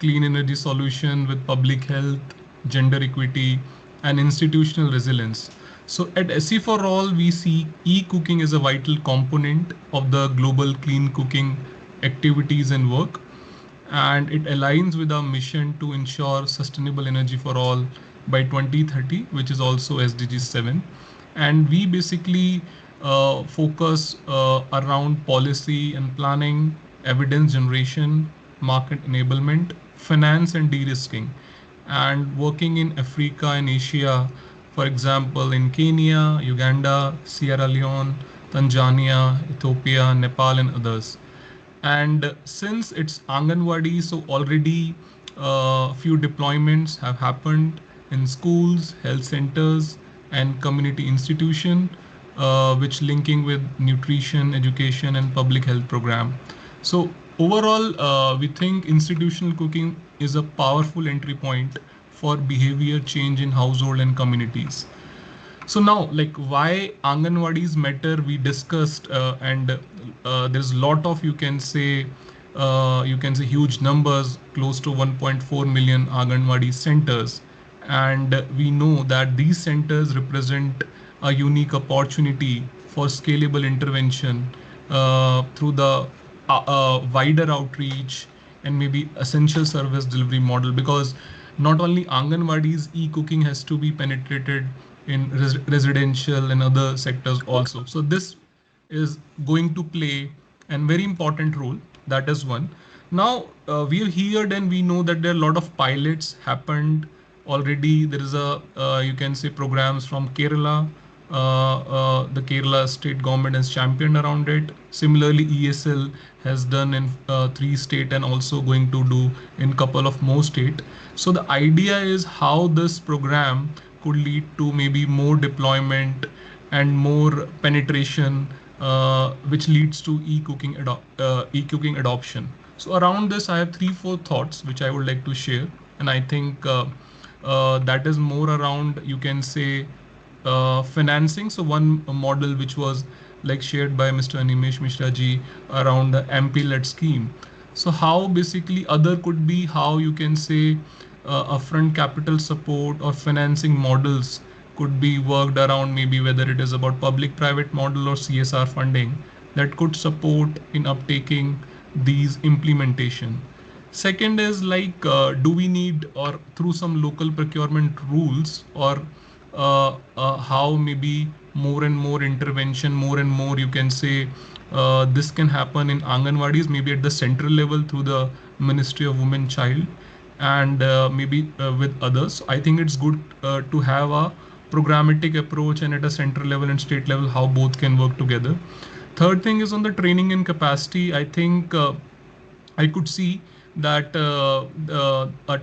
clean energy solution with public health, gender equity, and institutional resilience. So at SE for All, we see e-cooking as a vital component of the global clean cooking activities and work, and it aligns with our mission to ensure sustainable energy for all by 2030, which is also SDG 7. And we basically focus around policy and planning, evidence generation, market enablement, finance and de-risking, and working in Africa and Asia, for example, in Kenya, Uganda, Sierra Leone, Tanzania, Ethiopia, Nepal, and others. And since it's Anganwadi, so already a few deployments have happened in schools, health centers, and community institution, which linking with nutrition, education, and public health program. So overall, we think institutional cooking is a powerful entry point for behavior change in household and communities. So now, like why Anganwadis matter, we discussed, and there's a lot of you can say huge numbers, close to 1.4 million Anganwadi centers, and we know that these centers represent a unique opportunity for scalable intervention through the wider outreach and maybe essential service delivery model, because not only Anganwadi's e-cooking has to be penetrated in residential and other sectors also. So this is going to play a very important role. That is one. Now we are here and we know that there are a lot of pilots happened already. There is a you can say programs from Kerala. The Kerala state government has championed around it. Similarly, ESL has done in 3 states and also going to do in couple of more states. So the idea is how this program could lead to maybe more deployment and more penetration, which leads to e-cooking adoption. So around this, I have 3-4 thoughts which I would like to share, and I think that is more around, you can say, financing. So one model which was like shared by Mr. Animesh Mishra ji around the MP-led scheme. So how basically other could be how you can say upfront capital support or financing models could be worked around, maybe whether it is about public-private model or CSR funding that could support in uptaking these implementation. Second is like, do we need or through some local procurement rules or how maybe more and more intervention, more and more you can say this can happen in Anganwadis, maybe at the central level through the Ministry of Women Child and maybe with others. I think it's good to have a programmatic approach and at a central level and state level how both can work together. Third thing is on the training and capacity. I think I could see that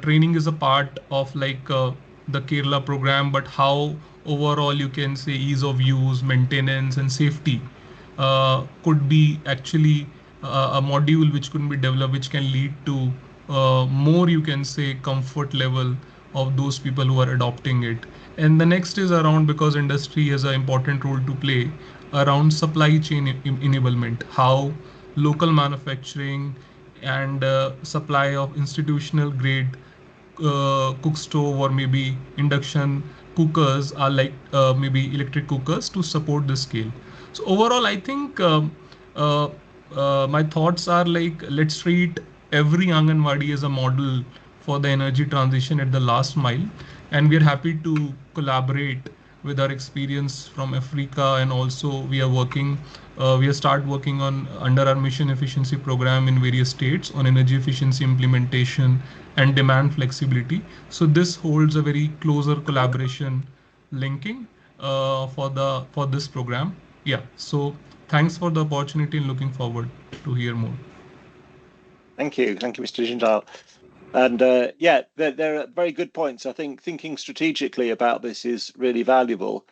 training is a part of like the Kerala program, but how overall you can say ease of use, maintenance and safety could be actually a module which could be developed, which can lead to more you can say comfort level of those people who are adopting it. And the next is around, because industry has an important role to play around supply chain enablement, how local manufacturing and supply of institutional grade cook stove or maybe induction cookers are like maybe electric cookers to support this scale. So overall, I think uh, my thoughts are like, let's treat every Anganwadi as a model for the energy transition at the last mile, and we are happy to collaborate with our experience from Africa, and also we are working we have started working on under our mission efficiency program in various states on energy efficiency implementation and demand flexibility. So this holds a very closer collaboration linking for this program. Yeah. So thanks for the opportunity and looking forward to hear more. Thank you, Mr. Jindal. And yeah, there are very good points. I think thinking strategically about this is really valuable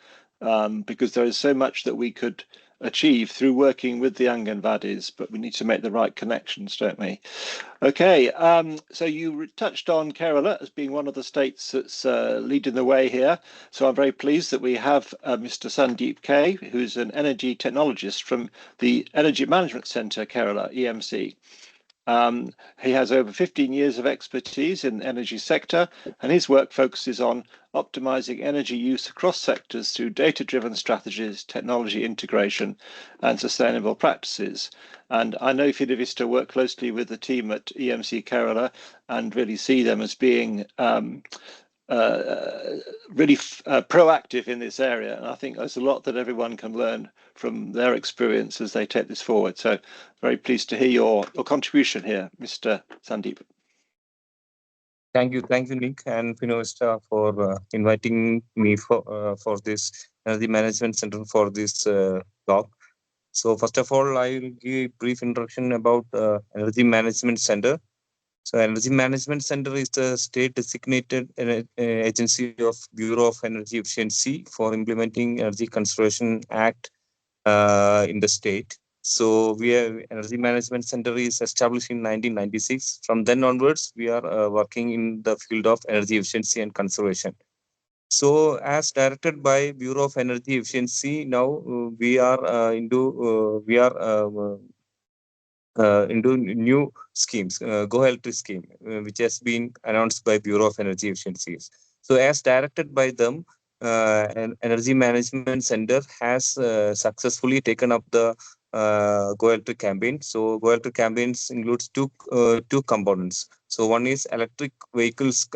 because there is so much that we could achieve through working with the Anganwadis, but we need to make the right connections, don't we? Okay, so you touched on Kerala as being one of the states that's leading the way here. So I'm very pleased that we have Mr. Sandeep K, who's an energy technologist from the Energy Management Centre Kerala, EMC. He has over 15 years of expertise in the energy sector, and his work focuses on optimizing energy use across sectors through data-driven strategies, technology integration, and sustainable practices. And I know Finovista work closely with the team at EMC Kerala and really see them as being really proactive in this area. And I think there's a lot that everyone can learn from their experience as they take this forward. So very pleased to hear your contribution here, Mr. Sandeep. Thank you, Nick and Finovista for inviting me for this Energy Management Center for this talk. So first of all, I will give a brief introduction about Energy Management Center. So Energy Management Center is the state designated agency of Bureau of Energy Efficiency for implementing Energy Conservation Act in the state. So we have Energy Management Center is established in 1996. From then onwards, we are working in the field of energy efficiency and conservation. So as directed by Bureau of Energy Efficiency, now we are into new schemes, Go Electric scheme, which has been announced by Bureau of Energy Efficiencies. So as directed by them, an Energy Management Center has successfully taken up the Go Electric campaign. So Go Electric campaigns includes two components. So one is electric vehicles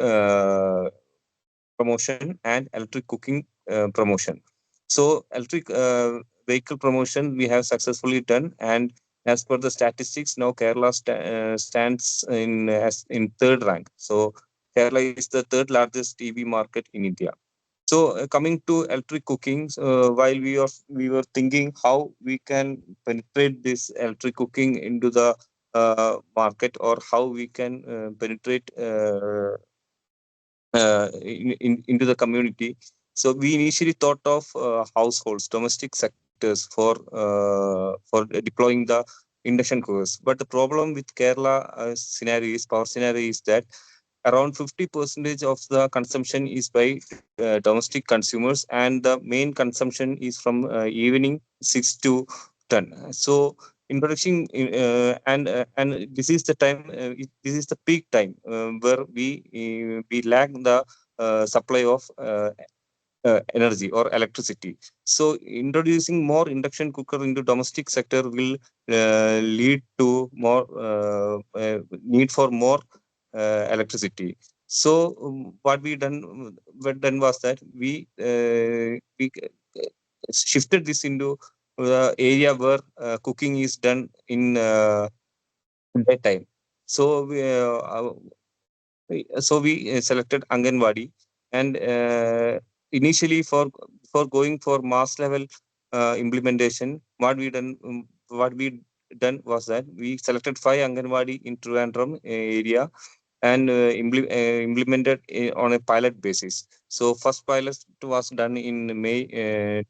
promotion and electric cooking promotion. So electric vehicle promotion we have successfully done, and as per the statistics, now Kerala stands in third rank. So Kerala is the third largest EV market in India. So coming to electric cooking, while we were thinking how we can penetrate this electric cooking into the market, or how we can penetrate into the community. So we initially thought of households, domestic sectors for deploying the induction cookers. But the problem with Kerala power scenario is that around 50% of the consumption is by domestic consumers, and the main consumption is from evening 6 to 10. So introduction and this is the time, this is the peak time where we lack the supply of energy or electricity. So introducing more induction cooker into domestic sector will lead to more need for more electricity. So what done was that we shifted this into the area where cooking is done in daytime. So we selected Anganwadi, and initially for going for mass level implementation, what we done was that we selected 5 Anganwadi in Trivandrum area and implemented on a pilot basis. So first pilot was done in May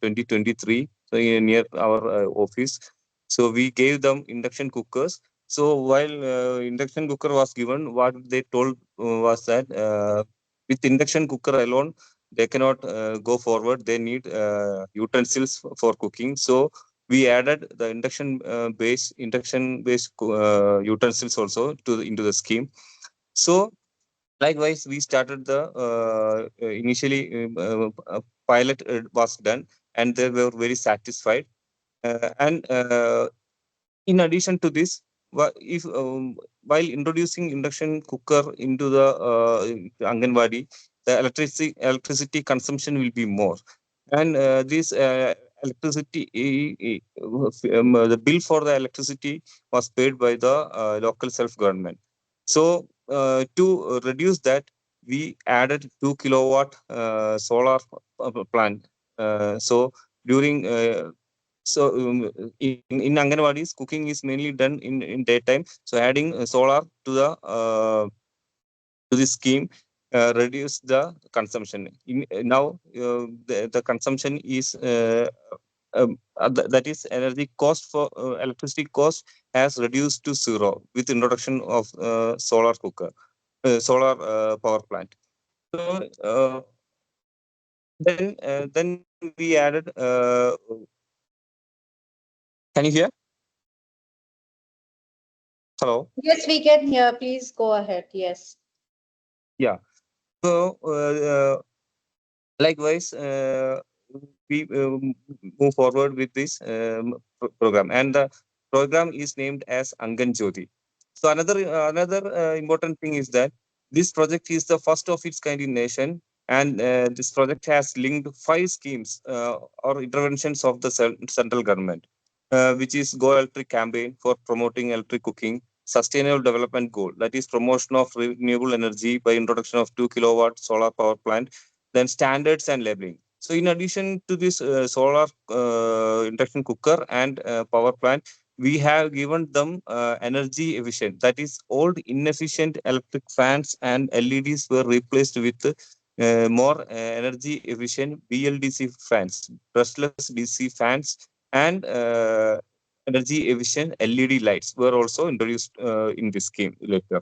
2023, so near our office. So we gave them induction cookers. So while induction cooker was given, what they told was that with induction cooker alone, they cannot go forward. They need utensils for cooking. So we added the induction based utensils also into the scheme. So Likewise, we started the initially pilot was done, and they were very satisfied. And in addition to this, if while introducing induction cooker into the Anganwadi, the electricity consumption will be more, and this electricity, the bill for the electricity was paid by the local self government. So to reduce that, we added 2 kilowatt solar plant. So during in Anganwadis, cooking is mainly done in daytime. So adding solar to the to this scheme reduce the consumption. Now the consumption is that is energy cost for electricity cost has reduced to zero with introduction of solar cooker, solar power plant. So then we added. Can you hear? Hello. Yes, we can hear. Please go ahead. Yes. Yeah. So likewise, we move forward with this program, and the program is named as Anganwadi. So another important thing is that this project is the first of its kind in nation, and this project has linked 5 schemes or interventions of the central government, which is Go Electric campaign for promoting electric cooking, sustainable development goal, that is promotion of renewable energy by introduction of 2 kilowatt solar power plant, then standards and labeling. So in addition to this solar induction cooker and power plant, we have given them energy efficient. That is, old inefficient electric fans and LEDs were replaced with more energy efficient BLDC fans, brushless DC fans, and energy efficient LED lights were also introduced in this scheme later.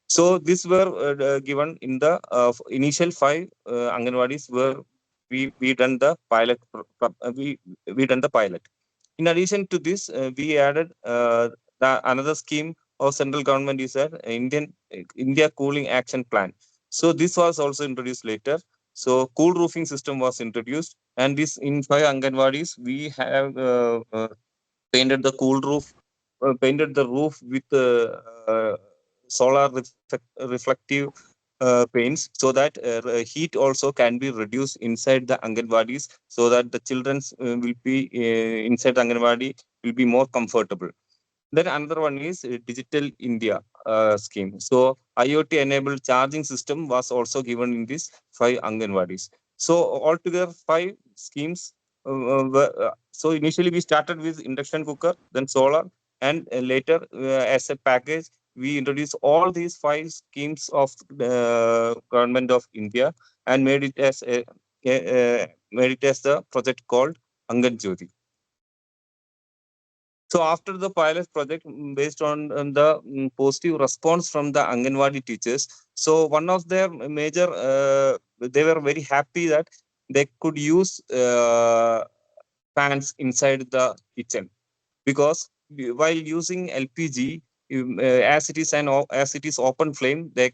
So these were given in the initial 5 Anganwadis where we done the pilot. We done the pilot. In addition to this, we added another scheme of central government is that India Cooling Action Plan. So this was also introduced later. So cool roofing system was introduced, and this in 5 Anganwadis we have painted the cool roof, painted the roof with solar reflective paints, so that heat also can be reduced inside the Anganwadis, so that the children will be inside the Anganwadi will be more comfortable. Then another one is Digital India scheme. So IoT enabled charging system was also given in these 5 Anganwadis. So altogether 5 schemes. So initially we started with induction cooker, then solar, and later as a package we introduced all these 5 schemes of government of India and made it as made it as the project called Anganjoti. So after the pilot project, based on the positive response from the Anganwadi teachers, so one of their major, they were very happy that they could use fans inside the kitchen, because while using LPG, as it is as it is open flame, they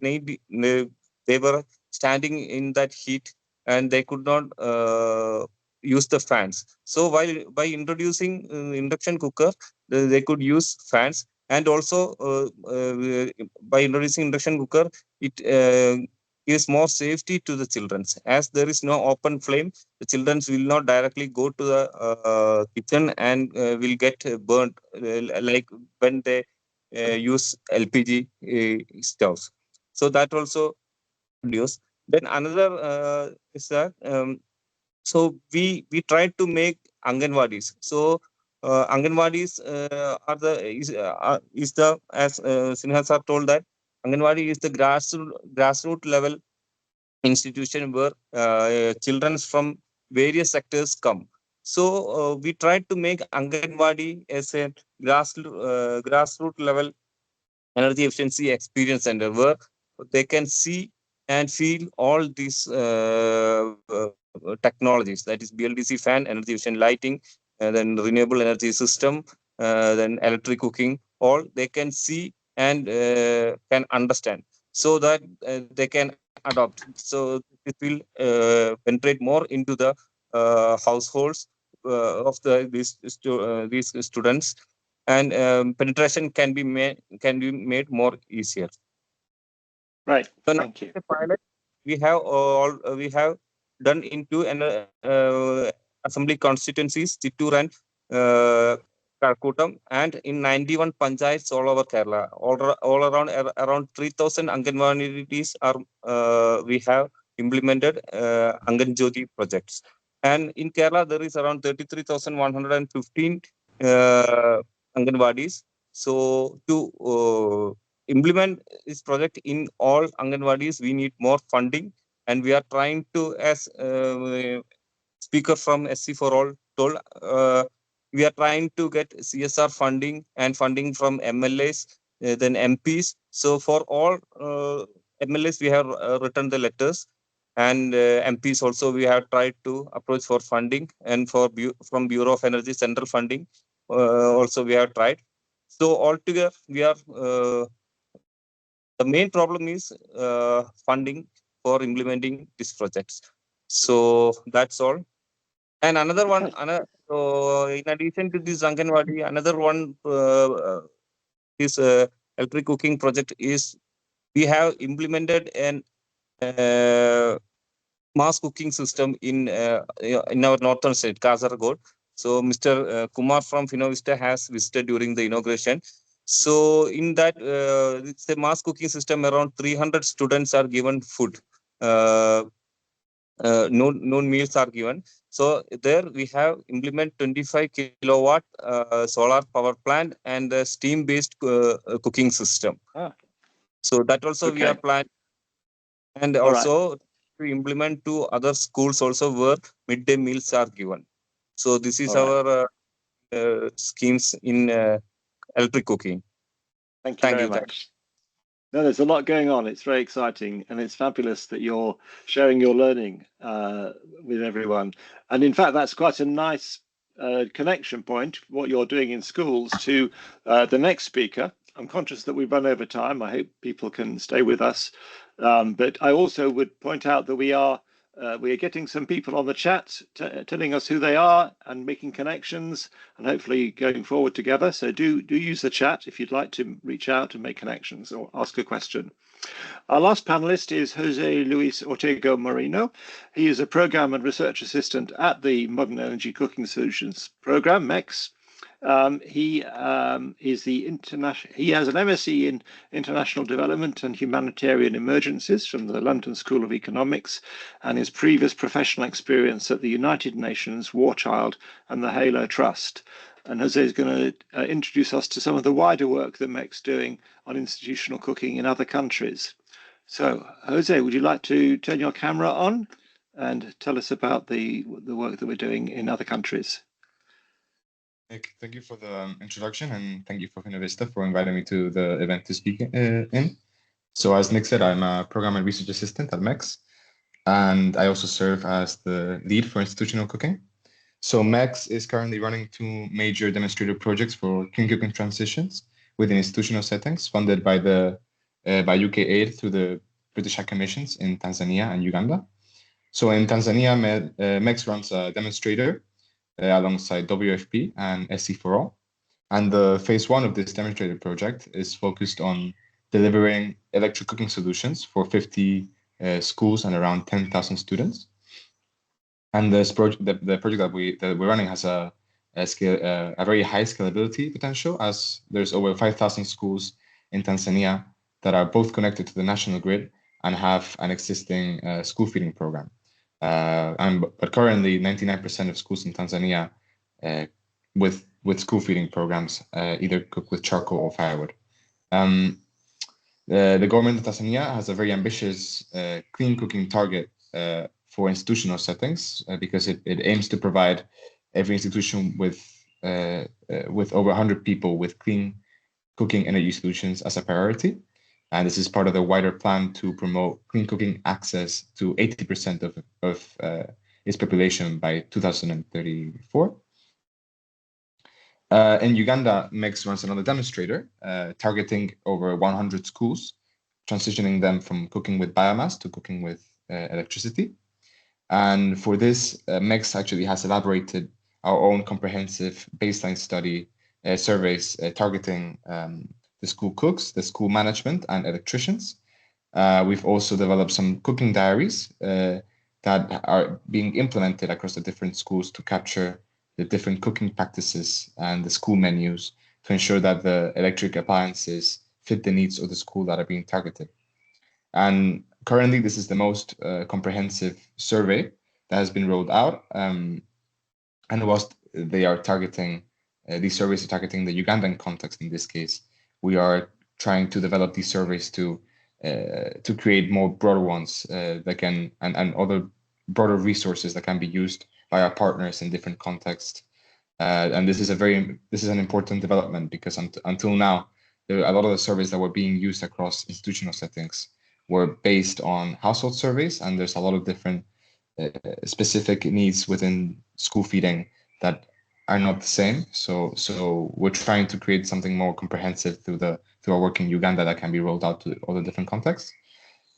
need they were standing in that heat, and they could not use the fans. So while by introducing induction cooker, they could use fans, and also by introducing induction cooker, it gives more safety to the children, as there is no open flame. The children will not directly go to the kitchen and will get burnt like when they use LPG stoves. So that also reduce. Then another is that so we tried to make Anganwadis. So Anganwadis is the, as Sinha sir told, that Anganwadi is the grassroots level institution where children from various sectors come. So we tried to make Anganwadi as a grassroots level energy efficiency experience center, where they can see and feel all these technologies, that is BLDC fan, energy efficient lighting, then renewable energy system, then electric cooking, all they can see and can understand. so that they can adopt. So it will penetrate more into the households of these students, and penetration can be made more easier. Right. So now Thank you. the pilot we have done into an assembly constituencies, Chittoor and Kalkuttam, and in 91 panchayats all over Kerala. All around around 3,000 Anganwadis are we have implemented Anganjoti projects. And in Kerala, there is around 33,115 Anganwadis. So to implement this project in all Anganwadis, we need more funding, and we are trying to, as speaker from SC for All told, we are trying to get CSR funding and funding from MLAs, then MPs. So for all MLAs, we have written the letters, and MPs also we have tried to approach for funding, and for from Bureau of Energy central funding also we have tried. So altogether, we are the main problem is funding for implementing these projects. So that's all. And another one, so in addition to this Anganwadi, another one this electric cooking project is we have implemented an mass cooking system in our northern state, Kasaragod. So Mr. Kumar from Finovista has visited during the inauguration. So in that, it's a mass cooking system. Around 300 students are given food. Noon meals are given. So there we have implement 25 kilowatt solar power plant and a steam based cooking system. So that also we are planning, and also to implement to other schools also where midday meals are given. So this is our schemes in electric cooking. Thank you very much. No, there's a lot going on. It's very exciting, and it's fabulous that you're sharing your learning with everyone. And in fact, that's quite a nice connection point, what you're doing in schools, to the next speaker. I'm conscious that we've run over time. I hope people can stay with us. But I also would point out that we are getting some people on the chat telling us who they are and making connections, and hopefully going forward together. So do use the chat if you'd like to reach out and make connections or ask a question. Our last panelist is Jose Luis Ortega Moreno. He is a program and research assistant at the Modern Energy Cooking Solutions program, MECS. He has an MSc in International Development and Humanitarian Emergencies from the London School of Economics, and his previous professional experience at the United Nations War Child and the Halo Trust. And Jose is going to introduce us to some of the wider work that MEC's doing on institutional cooking in other countries. So, Jose, would you like to turn your camera on and tell us about the work that we're doing in other countries? Thank you for the introduction, and thank you for Finovista for inviting me to the event to speak in. So as Nick said, I'm a program and research assistant at MECS, and I also serve as the lead for institutional cooking. So MECS is currently running 2 major demonstrator projects for clean cooking transitions within institutional settings, funded by by UK aid through the British High Commissions in Tanzania and Uganda. So in Tanzania, MECS runs a demonstrator alongside WFP and SC for All. And the phase 1 of this demonstrator project is focused on delivering electric cooking solutions for 50 schools and around 10,000 students. And this project, the project that we're running has a very high scalability potential, as there's over 5,000 schools in Tanzania that are both connected to the national grid and have an existing school feeding program. But currently, 99% of schools in Tanzania with school feeding programs either cook with charcoal or firewood. The government of Tanzania has a very ambitious clean cooking target for institutional settings because it aims to provide every institution with over 100 people with clean cooking energy solutions as a priority. And this is part of the wider plan to promote clean cooking access to 80% of its population by 2034. In Uganda, MECS runs another demonstrator targeting over 100 schools transitioning them from cooking with biomass to cooking with electricity. And for this, MECS actually has elaborated our own comprehensive baseline study surveys targeting the school cooks, the school management, and electricians. We've also developed some cooking diaries that are being implemented across the different schools to capture the different cooking practices and the school menus to ensure that the electric appliances fit the needs of the school that are being targeted. And currently, this is the most comprehensive survey that has been rolled out. And whilst they are targeting, these surveys are targeting the Ugandan context in this case, we are trying to develop these surveys to create more broader ones that can, and other broader resources that can be used by our partners in different contexts. And this is an important development because until now, a lot of the surveys that were being used across institutional settings were based on household surveys, and there's a lot of different specific needs within school feeding that are not the same. So we're trying to create something more comprehensive through our work in Uganda that can be rolled out to all the different contexts.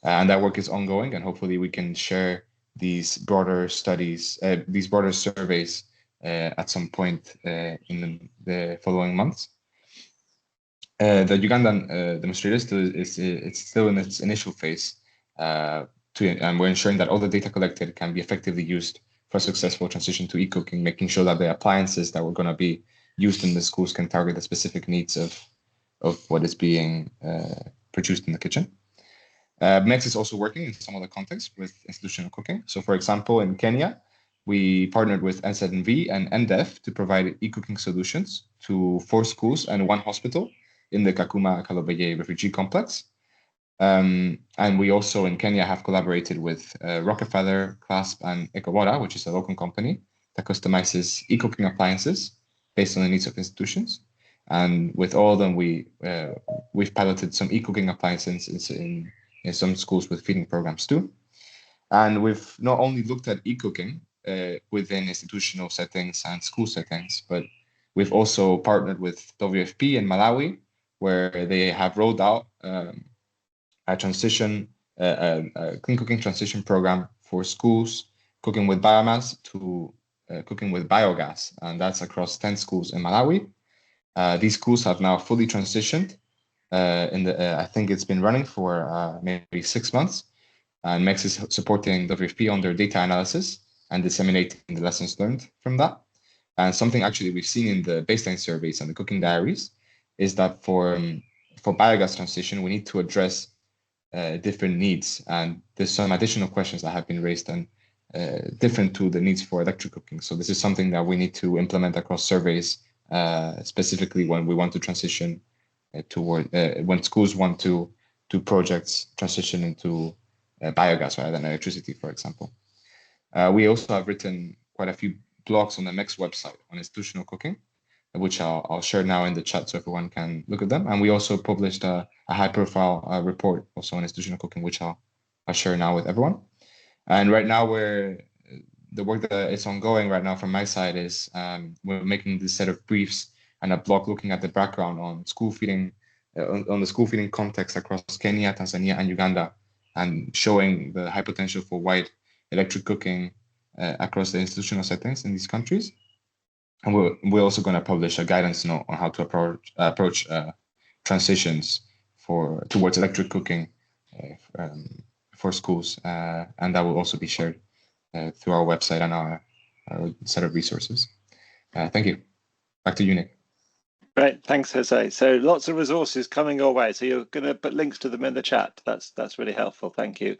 And that work is ongoing, and hopefully we can share these broader studies, these broader surveys at some point in the following months. The Ugandan demonstrators it's still in its initial phase, and we're ensuring that all the data collected can be effectively used for a successful transition to eCooking, making sure that the appliances that were going to be used in the schools can target the specific needs of what is being produced in the kitchen. MECS is also working in some other contexts with institutional cooking. So, for example, in Kenya, we partnered with NZNV and NDEF to provide eCooking solutions to 4 schools and 1 hospital in the Kakuma Kalobeye refugee complex. And we also in Kenya have collaborated with Rockefeller, Clasp, and Ekawara, which is a local company that customizes eCooking appliances based on the needs of institutions. And with all of them, we've piloted some eCooking appliances in some schools with feeding programs too. And we've not only looked at eCooking within institutional settings and school settings, but we've also partnered with WFP in Malawi, where they have rolled out a clean cooking transition program for schools cooking with biomass to cooking with biogas, and that's across 10 schools in Malawi. These schools have now fully transitioned. I think it's been running for maybe 6 months, and MECS is supporting WFP on their data analysis and disseminating the lessons learned from that. And something actually we've seen in the baseline surveys and the cooking diaries is that for biogas transition, we need to address different needs. And there's some additional questions that have been raised and different to the needs for electric cooking. So this is something that we need to implement across surveys, specifically when we want to transition toward when schools want to do projects transition into biogas rather than electricity, for example. We also have written quite a few blogs on the MECS website on institutional cooking, which I'll share now in the chat so everyone can look at them. And we also published a high-profile report also on institutional cooking, which I'll share now with everyone. And right now, the work that is ongoing right now from my side is we're making this set of briefs and a blog looking at the background on school feeding, on the school feeding context across Kenya, Tanzania, and Uganda, and showing the high potential for wide electric cooking across the institutional settings in these countries. And we're also going to publish a guidance note on how to approach transitions towards electric cooking for schools, and that will also be shared through our website and our set of resources. Thank you. Back to you, Nick. Great, thanks, Jose. So lots of resources coming your way. So you're going to put links to them in the chat. That's really helpful. Thank you.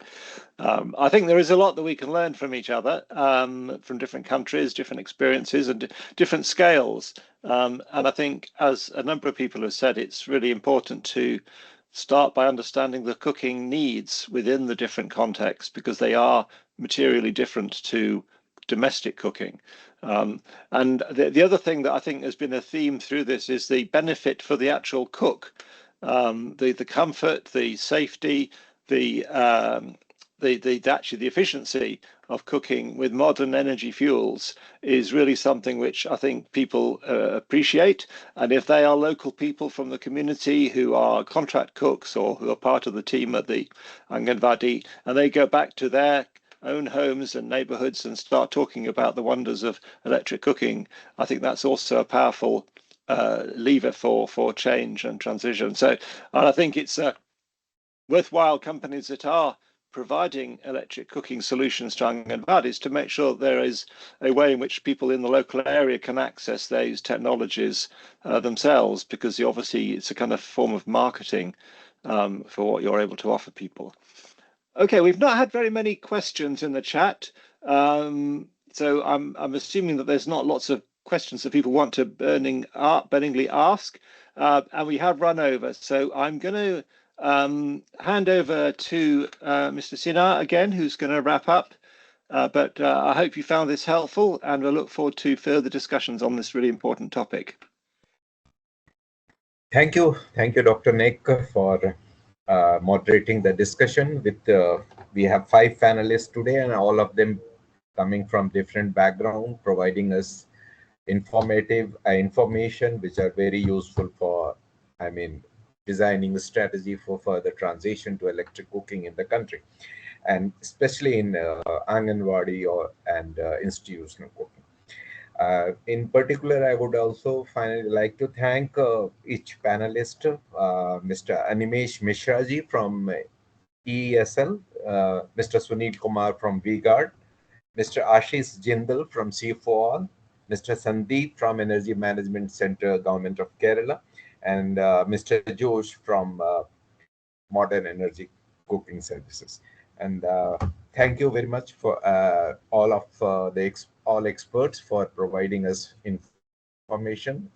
I think there is a lot that we can learn from each other, from different countries, different experiences, and different scales. And I think, as a number of people have said, it's really important to start by understanding the cooking needs within the different contexts, because they are materially different to domestic cooking. And the other thing that I think has been a theme through this is the benefit for the actual cook, the comfort, the safety, the actually the efficiency of cooking with modern energy fuels is really something which I think people appreciate. And if they are local people from the community who are contract cooks or who are part of the team at the Anganwadi, and they go back to their own homes and neighborhoods and start talking about the wonders of electric cooking, I think that's also a powerful lever for change and transition. So, and I think it's worthwhile companies that are providing electric cooking solutions to Anganwadis to make sure there is a way in which people in the local area can access those technologies themselves, because obviously it's a kind of form of marketing for what you're able to offer people. Okay, we've not had very many questions in the chat, so I'm assuming that there's not lots of questions that people want to burningly ask, and we have run over. So I'm going to hand over to Mr. Sinar again, who's going to wrap up. But I hope you found this helpful, and I look forward to further discussions on this really important topic. Thank you, Dr. Nick, for moderating the discussion. We have 5 panelists today, and all of them coming from different backgrounds, providing us information which are very useful for, designing a strategy for further transition to electric cooking in the country, and especially in Anganwadi and institutional cooking. In particular, I would also finally like to thank each panelist, Mr. Animesh Mishraji from EESL, Mr. Sunil Kumar from VGuard, Mr. Ashish Jindal from C4, Mr. Sandeep from Energy Management Center, Government of Kerala, and Mr. Josh from Modern Energy Cooking Services. And thank you very much for all of all experts for providing us information.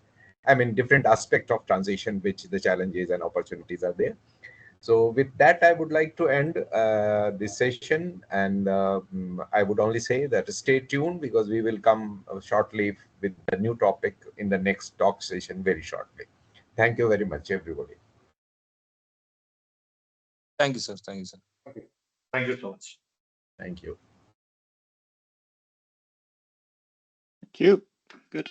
Different aspect of transition, which the challenges and opportunities are there. So with that, I would like to end this session, and I would only say that stay tuned, because we will come shortly with a new topic in the next talk session very shortly. Thank you very much, everybody. Thank you, sir. Thank you, sir. Okay. Thank you so much. Thank you. Thank you. Good.